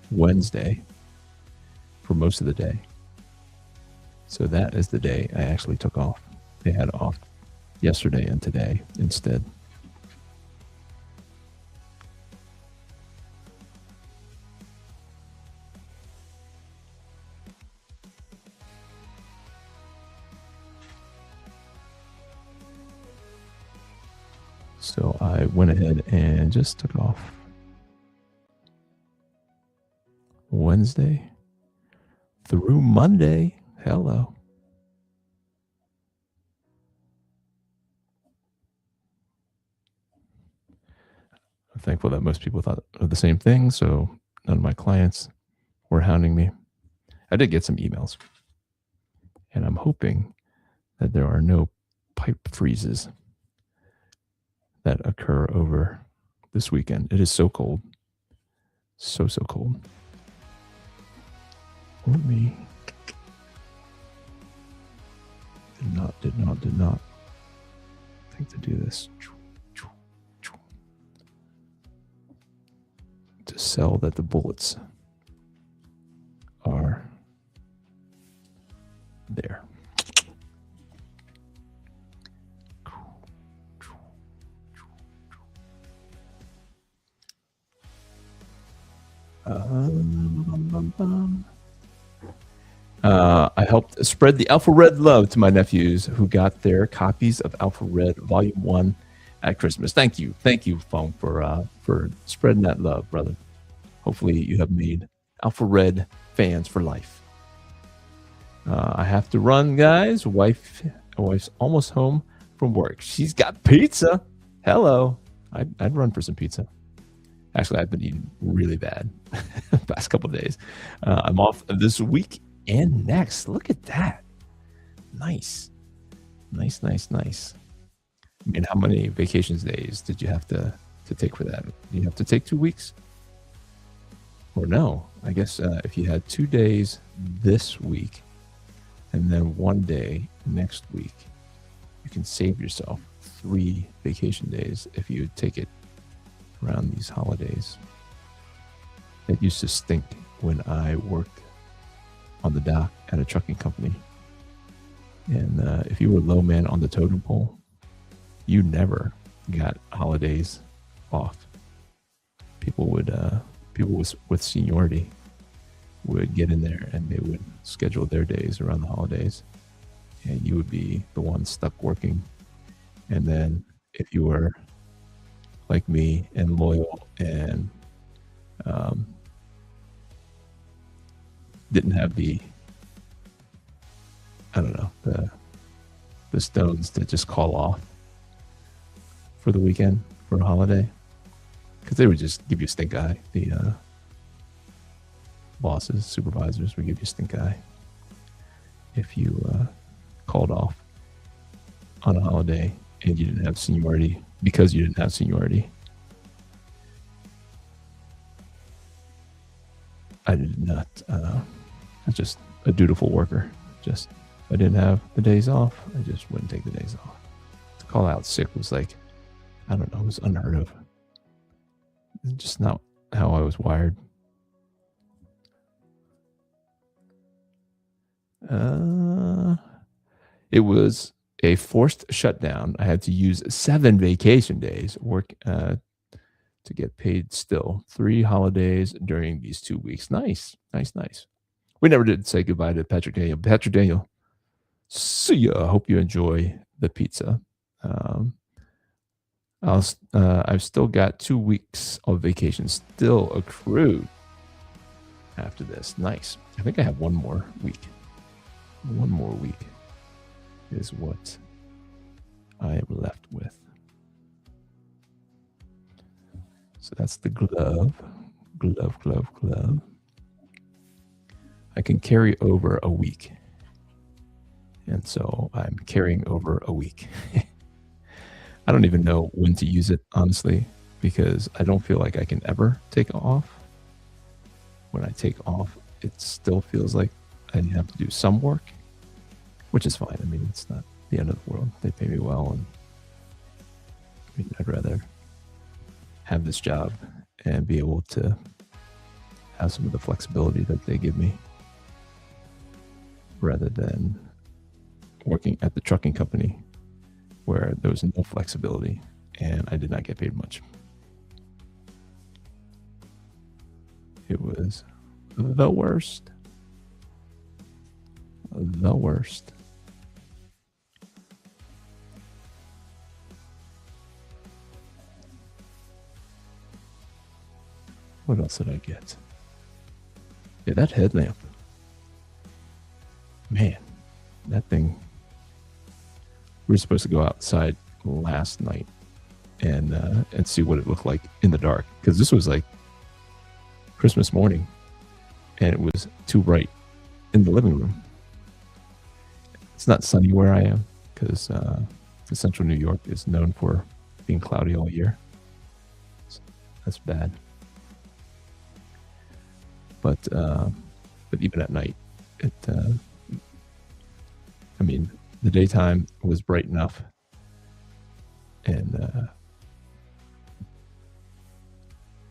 Wednesday for most of the day. So that is the day I actually took off. They had off yesterday and today instead. So I went ahead and just took off Wednesday through Monday. Hello. I'm thankful that most people thought of the same thing, so none of my clients were hounding me. I did get some emails, and I'm hoping that there are no pipe freezes that occur over this weekend. It is so cold. So cold. Let me... Did not think to do this. To sell that the bullets are there. I helped spread the Alpha Red love to my nephews who got their copies of Alpha Red Volume 1 at Christmas. Thank you. Thank you, Fong, for spreading that love, brother. Hopefully you have made Alpha Red fans for life. I have to run, guys. Wife's almost home from work. She's got pizza. Hello. I'd run for some pizza. Actually, I've been eating really bad the past couple of days. I'm off this week and next. Look at that. Nice. Nice. I mean, how many vacations days did you have to take for that? Do you have to take 2 weeks? Or no? I guess if you had 2 days this week and then 1 day next week, you can save yourself 3 vacation days if you take it around these holidays. It used to stink when I worked on the dock at a trucking company. And if you were low man on the totem pole, you never got holidays off. People with seniority would get in there and they would schedule their days around the holidays, and you would be the one stuck working. And then if you were like me and loyal and didn't have the stones to just call off for the weekend for a holiday, because they would just give you a stink eye. The bosses, supervisors would give you a stink eye if you called off on a holiday and you didn't have seniority. Because you didn't have seniority, I did not. I'm just a dutiful worker. Just if I didn't have the days off, I just wouldn't take the days off. To call out sick was like, I don't know, it was unheard of. It's just not how I was wired. It was a forced shutdown. I had to use 7 vacation days work to get paid still. 3 holidays during these 2 weeks. Nice. We never did say goodbye to Patrick Daniel. Patrick Daniel, see ya. I hope you enjoy the pizza. I've still got 2 weeks of vacation still accrued after this. Nice. I think I have 1 more week. 1 more week is what I am left with. So that's the glove. I can carry over a week. And so I'm carrying over a week. I don't even know when to use it, honestly, because I don't feel like I can ever take off. When I take off, it still feels like I have to do some work, which is fine. I mean, it's not the end of the world. They pay me well, and I mean, I'd rather have this job and be able to have some of the flexibility that they give me rather than working at the trucking company where there was no flexibility and I did not get paid much. It was the worst. The worst. What else did I get? Yeah, that headlamp. Man, that thing. We were supposed to go outside last night and see what it looked like in the dark, because this was like Christmas morning and it was too bright in the living room. It's not sunny where I am because central New York is known for being cloudy all year. So that's bad. But even at night, I mean, the daytime was bright enough, and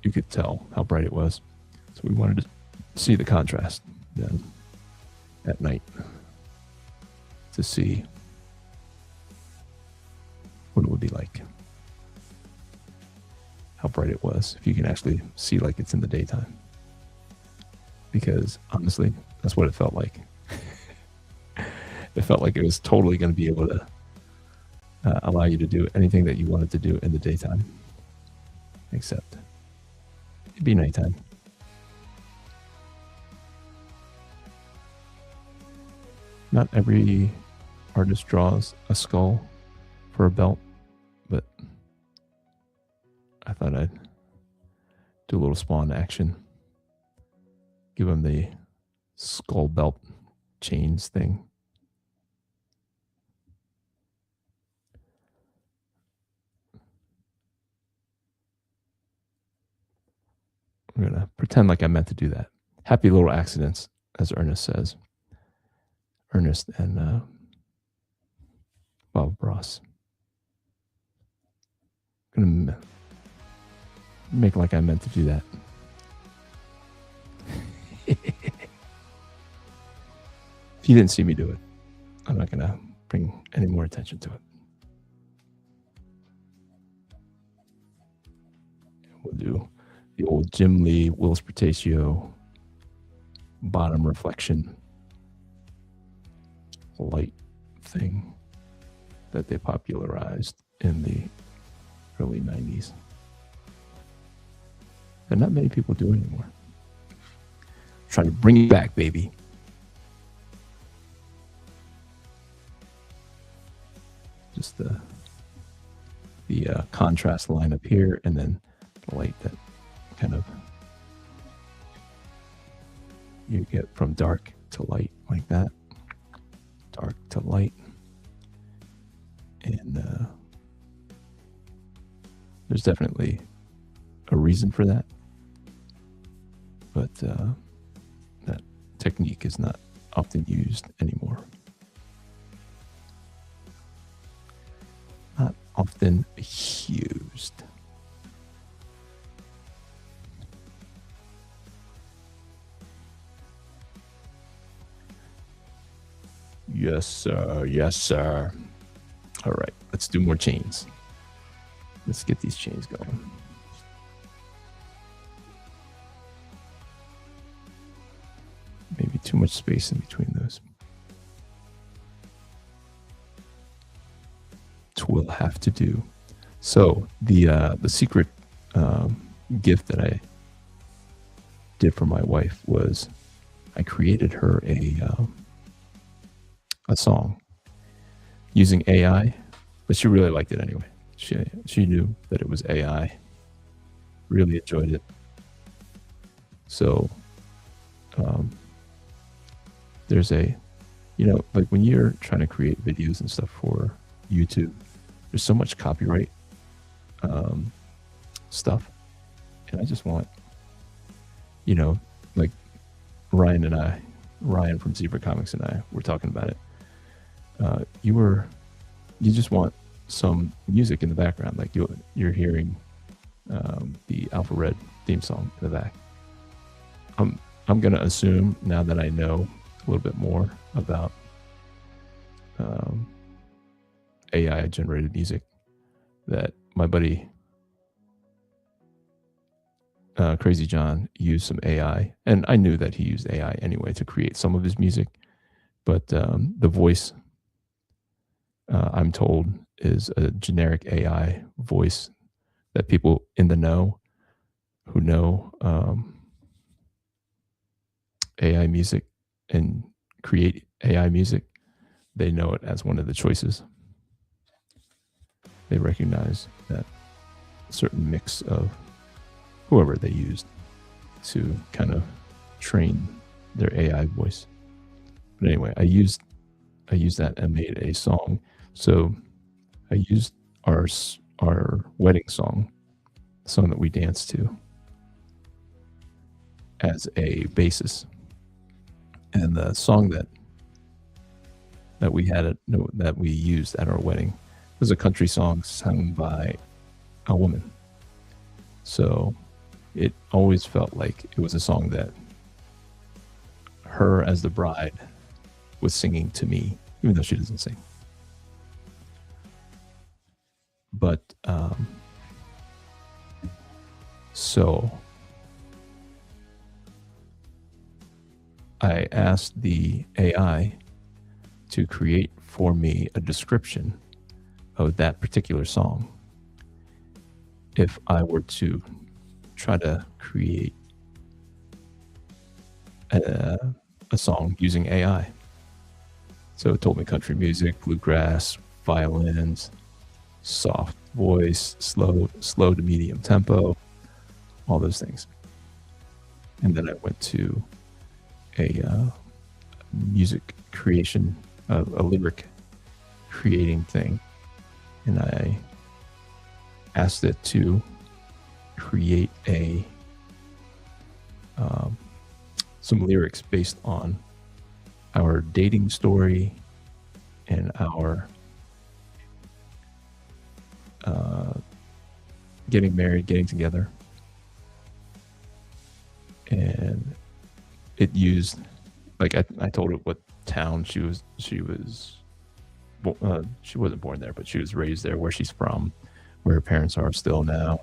you could tell how bright it was. So we wanted to see the contrast then at night to see what it would be like, how bright it was, if you can actually see like it's in the daytime. because honestly, that's what it felt like. It felt like it was totally going to be able to allow you to do anything that you wanted to do in the daytime, except it'd be nighttime. Not every artist draws a skull for a belt, but I thought I'd do a little Spawn action. Give him the skull belt chains thing. I'm going to pretend like I meant to do that. Happy little accidents, as Ernest says. Ernest and Bob Ross. I'm going to make like I meant to do that. If you didn't see me do it, I'm not going to bring any more attention to it. We'll do the old Jim Lee, Willis Portacio bottom reflection light thing that they popularized in the early 90s. And not many people do anymore. Trying to bring it back, baby. Just the contrast line up here, and then the light that kind of you get from dark to light like that. Dark to light. And there's definitely a reason for that. But that technique is not often used anymore. Not often used. Yes, sir. Yes, sir. All right, let's do more chains. Let's get these chains going. Maybe too much space in between those. We'll have to do. So the secret gift that I did for my wife was I created her a song using AI, but she really liked it anyway. She knew that it was AI. Really enjoyed it. So there's like when you're trying to create videos and stuff for YouTube, there's so much copyright stuff, and I just want, like Ryan from Zebra Comics and I were talking about it. You just want some music in the background, like you're hearing the Alpha Red theme song in the back. I'm gonna assume, now that I know a little bit more about AI generated music, that my buddy Crazy John used some AI, and I knew that he used AI anyway to create some of his music, but the voice, I'm told, is a generic AI voice that people in the know who know AI music and create AI music, they know it as one of the choices. They recognize that certain mix of whoever they used to kind of train their AI voice. But anyway, I used that and made a song. So I used our wedding song, the song that we danced to, as a basis. And the song that we used at our wedding was a country song sung by a woman. So it always felt like it was a song that her, as the bride, was singing to me, even though she doesn't sing. But so I asked the AI to create for me a description of that particular song. If I were to try to create a song using AI. So it told me country music, bluegrass, violins, soft voice, slow to medium tempo, all those things. And then I went to a music creation, a lyric creating thing, and I asked it to create some lyrics based on our dating story and our getting married, getting together. And it used, like, I told it what town she wasn't born there, but she was raised there, where she's from, where her parents are still now.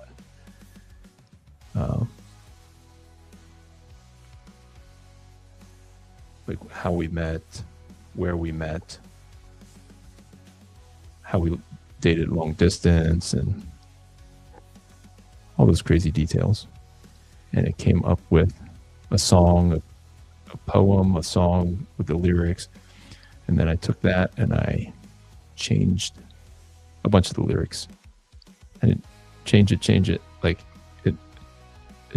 Like how we met, where we met, how we dated long distance, and all those crazy details. And it came up with a song, a poem, a song with the lyrics. And then I took that and I changed a bunch of the lyrics. And change it. Like it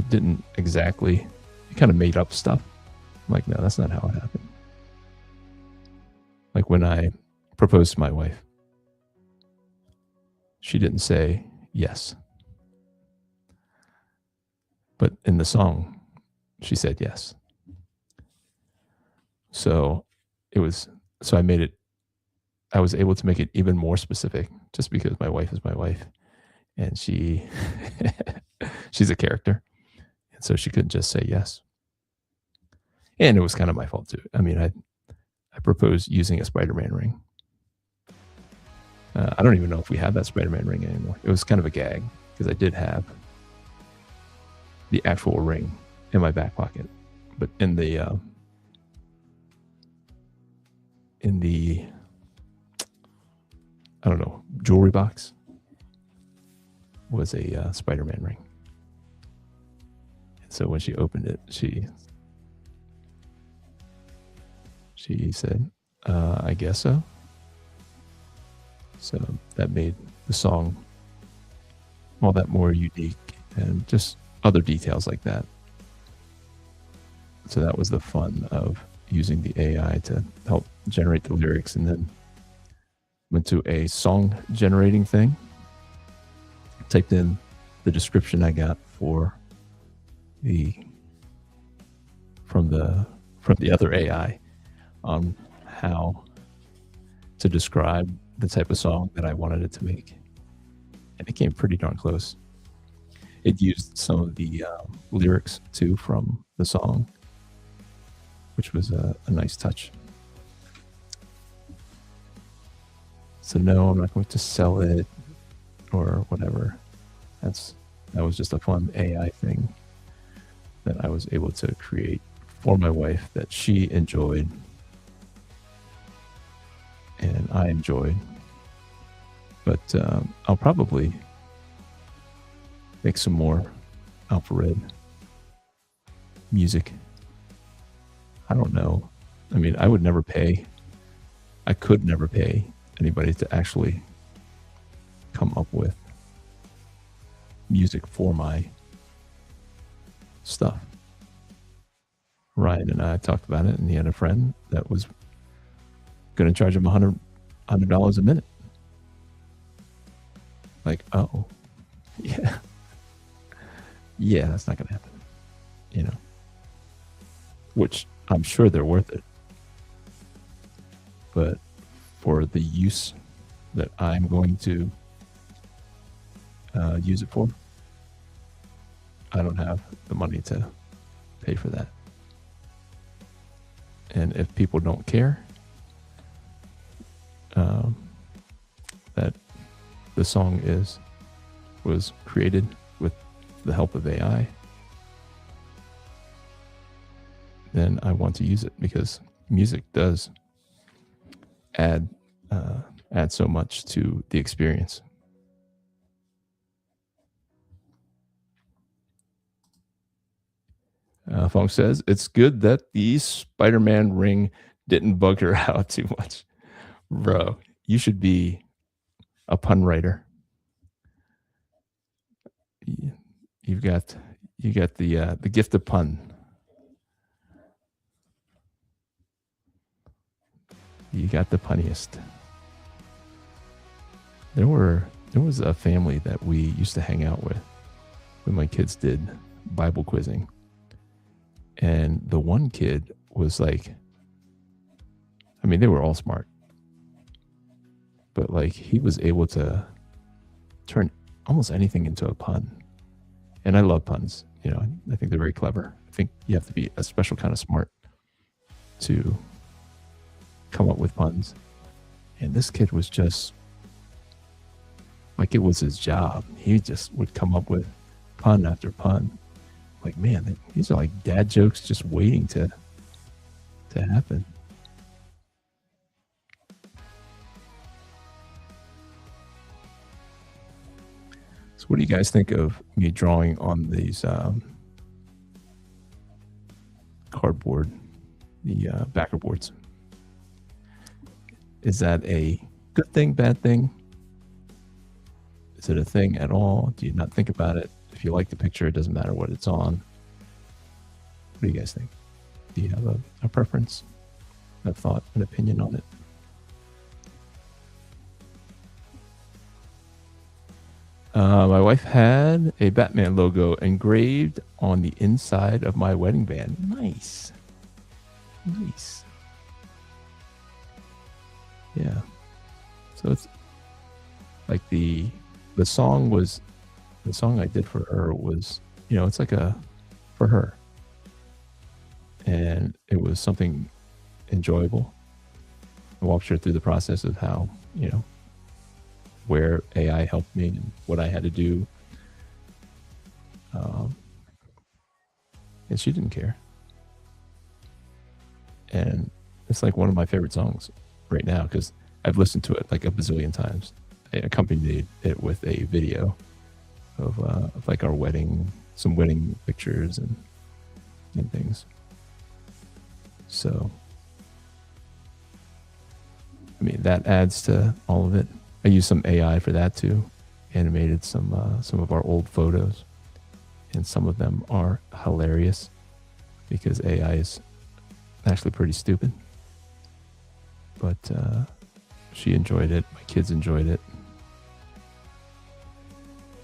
didn't exactly, it kind of made up stuff. I'm like, no, that's not how it happened. Like when I proposed to my wife, she didn't say yes. But in the song, she said yes. So I was able to make it even more specific, just because my wife is my wife, and she's a character. And so she couldn't just say yes. And it was kind of my fault too. I mean, I proposed using a Spider-Man ring. I don't even know if we have that Spider-Man ring anymore. It was kind of a gag because I did have the actual ring in my back pocket, but in the I don't know, jewelry box was a Spider-Man ring. And so when she opened it, she said, I guess so. So that made the song all that more unique, and just other details like that. So that was the fun of using the AI to help generate the lyrics. And then went to a song generating thing, typed in the description I got from the other AI on how to describe the type of song that I wanted it to make. And it came pretty darn close. It used some of the lyrics too from the song, which was a nice touch. So no, I'm not going to sell it or whatever. That was just a fun AI thing that I was able to create for my wife that she enjoyed and I enjoyed. But I'll probably make some more infrared music. I don't know. I mean, I could never pay anybody to actually come up with music for my stuff. Ryan and I talked about it, and he had a friend that was going to charge him $100 a minute. Like, oh, yeah. Yeah, that's not going to happen. You know, which I'm sure they're worth it. But for the use that I'm going to use it for, I don't have the money to pay for that. And if people don't care that the song was created with the help of AI, then I want to use it, because music does add so much to the experience. Fong says, it's good that the Spider-Man ring didn't bug her out too much. Bro, you should be a pun writer. You got the gift of pun. You got the punniest. There was a family that we used to hang out with when my kids did Bible quizzing. And the one kid was like, I mean, they were all smart, but like he was able to turn almost anything into a pun. And I love puns. You know, I think they're very clever. I think you have to be a special kind of smart to come up with puns. And this kid was just like, it was his job. He just would come up with pun after pun. Like, man, these are like dad jokes just waiting to happen. So what do you guys think of me drawing on these cardboard, the backer boards? Is that a good thing, bad thing? Is it a thing at all? Do you not think about it? If you like the picture, it doesn't matter what it's on. What do you guys think? Do you have a preference, a thought, an opinion on it? My wife had a Batman logo engraved on the inside of my wedding band. Nice. Nice. Yeah. So it's like the song I did for her was, you know, it's like for her. And it was something enjoyable. I walked her through the process of how, you know, where AI helped me and what I had to do. And she didn't care. And it's like one of my favorite songs right now, because I've listened to it like a bazillion times. I accompanied it with a video of like our wedding, some wedding pictures and things. So, I mean, that adds to all of it. I used some AI for that too. Animated some of our old photos, and some of them are hilarious because AI is actually pretty stupid. But she enjoyed it. My kids enjoyed it.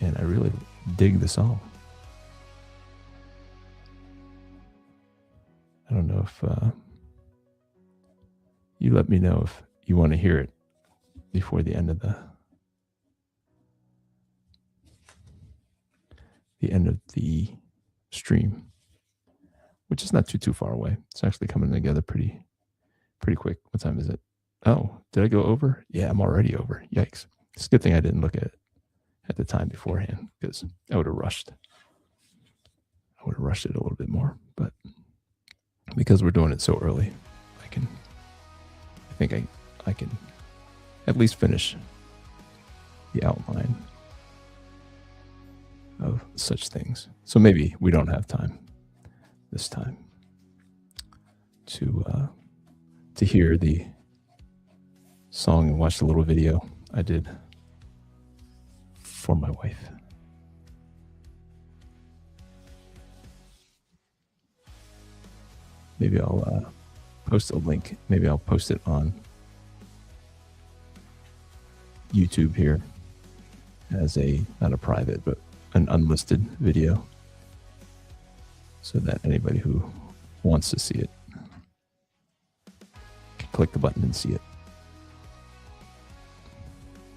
And I really dig the song. I don't know if you let me know if you want to hear it before the end of the stream, which is not too far away. It's actually coming together pretty quick. What time is it? Oh, did I go over? Yeah, I'm already over. Yikes. It's a good thing I didn't look at the time beforehand, because I would have rushed. I would have rushed it a little bit more, but because we're doing it so early, I think I can at least finish the outline of such things. So maybe we don't have time this time to hear the song and watch the little video I did for my wife. Maybe I'll post a link. Maybe I'll post it on YouTube here as not a private, but an unlisted video, so that anybody who wants to see it can click the button and see it,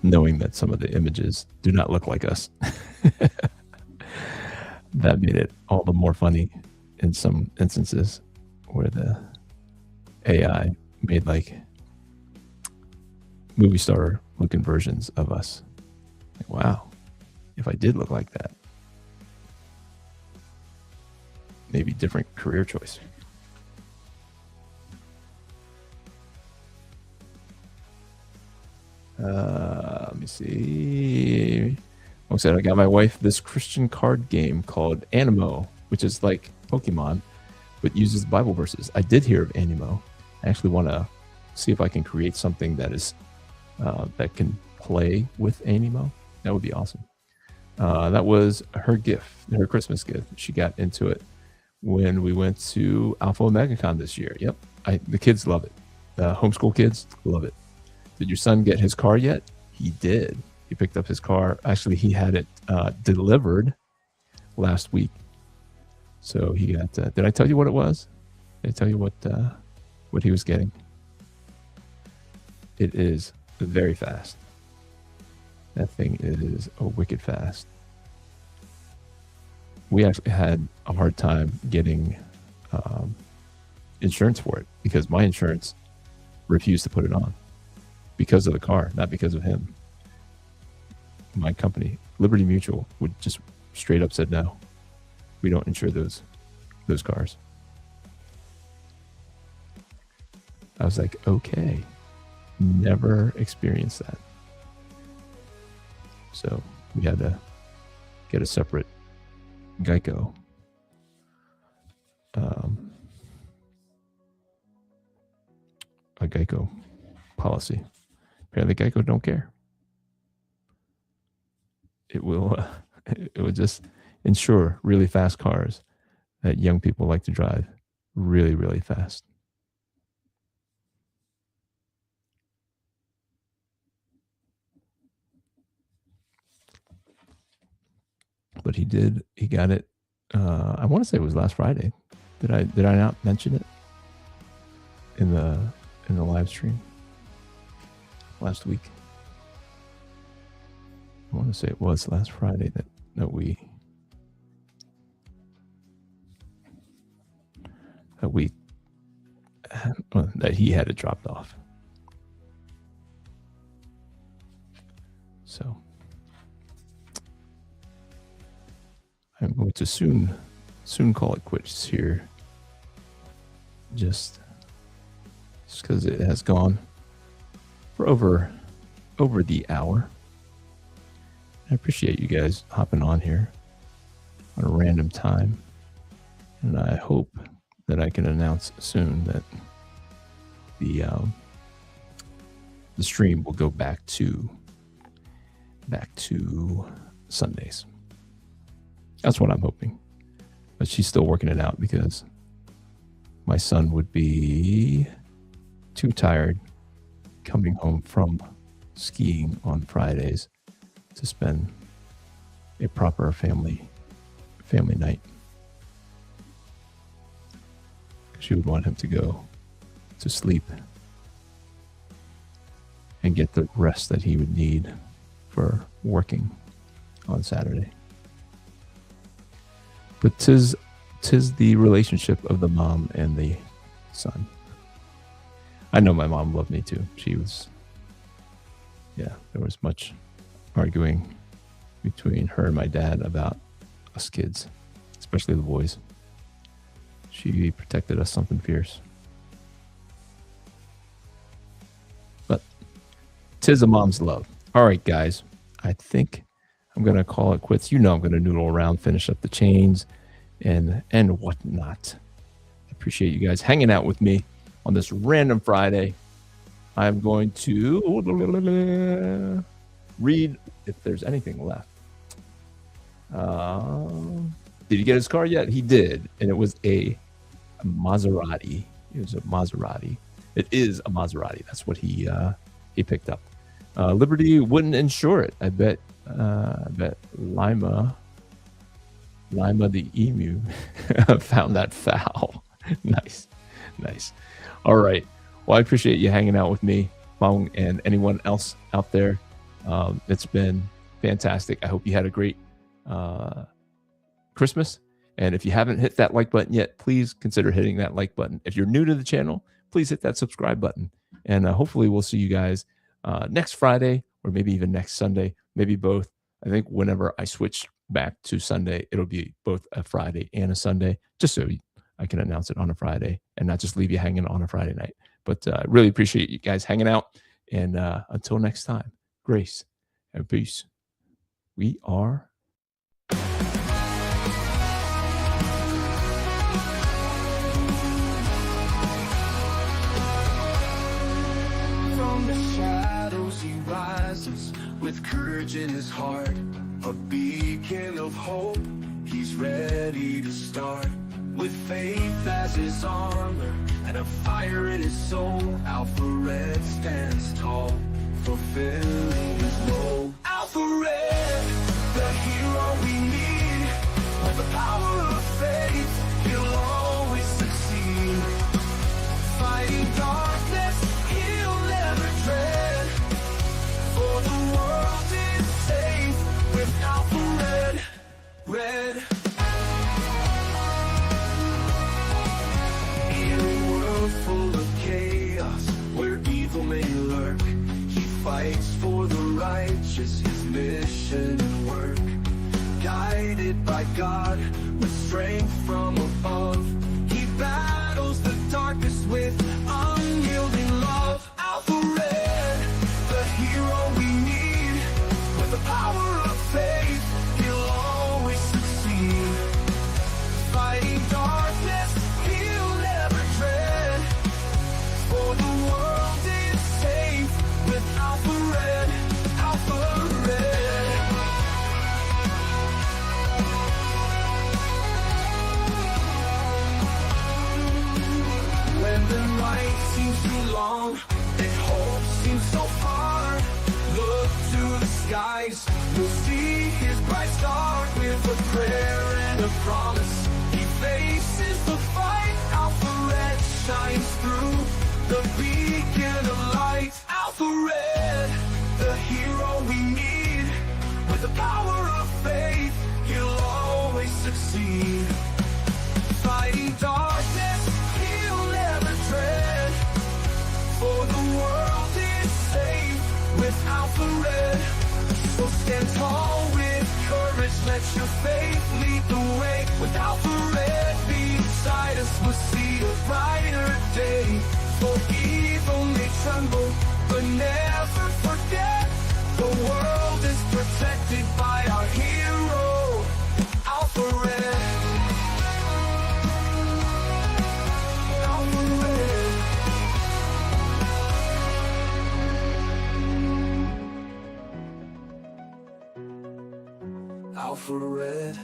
knowing that some of the images do not look like us. That made it all the more funny in some instances where the AI made like movie star looking versions of us. Like, wow, if I did look like that, maybe different career choice. Let me see. Like I said, I got my wife this Christian card game called Animo, which is like Pokemon, but uses Bible verses. I did hear of Animo. I actually want to see if I can create something that is that can play with Animo. That would be awesome. That was her gift, her Christmas gift. She got into it when we went to Alpha OmegaCon this year. Yep, the kids love it. The homeschool kids love it. Did your son get his car yet? He did. He picked up his car. Actually, he had it delivered last week. So he got. Did I tell you what it was? Did I tell you what he was getting? It is very fast. That thing is a wicked fast. We actually had a hard time getting insurance for it because my insurance refused to put it on because of the car, not because of him. My company, Liberty Mutual, would just straight up said no. We don't insure those cars. I was like, okay, never experienced that. So we had to get a separate Geico a Geico policy. Apparently Geico don't care. It will just insure really fast cars that young people like to drive really, really fast. But he got it. I want to say it was last Friday. Did I not mention it in the live stream last week? I want to say it was last Friday that he had it dropped off. So I'm going to soon call it quits here. Just because it has gone for over the hour. I appreciate you guys hopping on here on a random time. And I hope that I can announce soon that the stream will go back to Sundays. That's what I'm hoping. But she's still working it out because my son would be too tired coming home from skiing on Fridays to spend a proper family night. She would want him to go to sleep and get the rest that he would need for working on Saturday. But tis the relationship of the mom and the son. I know my mom loved me too. There was much arguing between her and my dad about us kids, especially the boys. She protected us something fierce. But tis a mom's love. All right, guys. I think I'm going to call it quits. I'm going to noodle around, finish up the chains and whatnot. I appreciate you guys hanging out with me on this random Friday. I'm going to read if there's anything left. Did he get his car yet? He did. And it was a Maserati. It was a Maserati. It is a Maserati. That's what he picked up. Liberty wouldn't insure it. I bet Lima the emu found that foul. Nice. All right. Well, I appreciate you hanging out with me, Fong, and anyone else out there. It's been fantastic. I hope you had a great Christmas. And if you haven't hit that like button yet, please consider hitting that like button. If you're new to the channel, please hit that subscribe button. And hopefully we'll see you guys next Friday or maybe even next Sunday, maybe both. I think whenever I switch back to Sunday, it'll be both a Friday and a Sunday, just so I can announce it on a Friday and not just leave you hanging on a Friday night. But I really appreciate you guys hanging out. And until next time, grace and peace. We are
from the shadows he rises with courage in his heart, a beacon of hope. He's ready to start with faith as his armor and a fire in his soul. Alpha Red stands tall, fulfilling his role. Alpha Red, the hero we need, with the power of faith, he'll always succeed. Fighting darkness, he'll never dread, for the world is safe with Alpha Red. Red. In a world full of chaos, where evil may lurk, he fights for the righteous, his mission and work. Guided by God, with strength from above, he battles the darkness with unyielding love. Alpha Red, the hero we need, with the power of faith, he'll always succeed. Fighting darkness, he'll never dread, for the world is safe with Alpha Red. Alpha Red. When the night seems too long and hope seems so far, look to the skies, you'll see his bright star. With a prayer and a promise, he faces the fight. Alpha Red shines through, the beacon of light. Alpha Red, the hero we need, with the power of faith, he'll always succeed. Fighting darkness, he'll never dread, for the world is safe with Alpha Red. So stand tall with courage, let your faith lead the way. With Alpha Red beside us, we'll see a brighter day. For evil may tremble, but never forget, the world is protected by our hero, Alpha Red. Alpha Red. Alpha Red.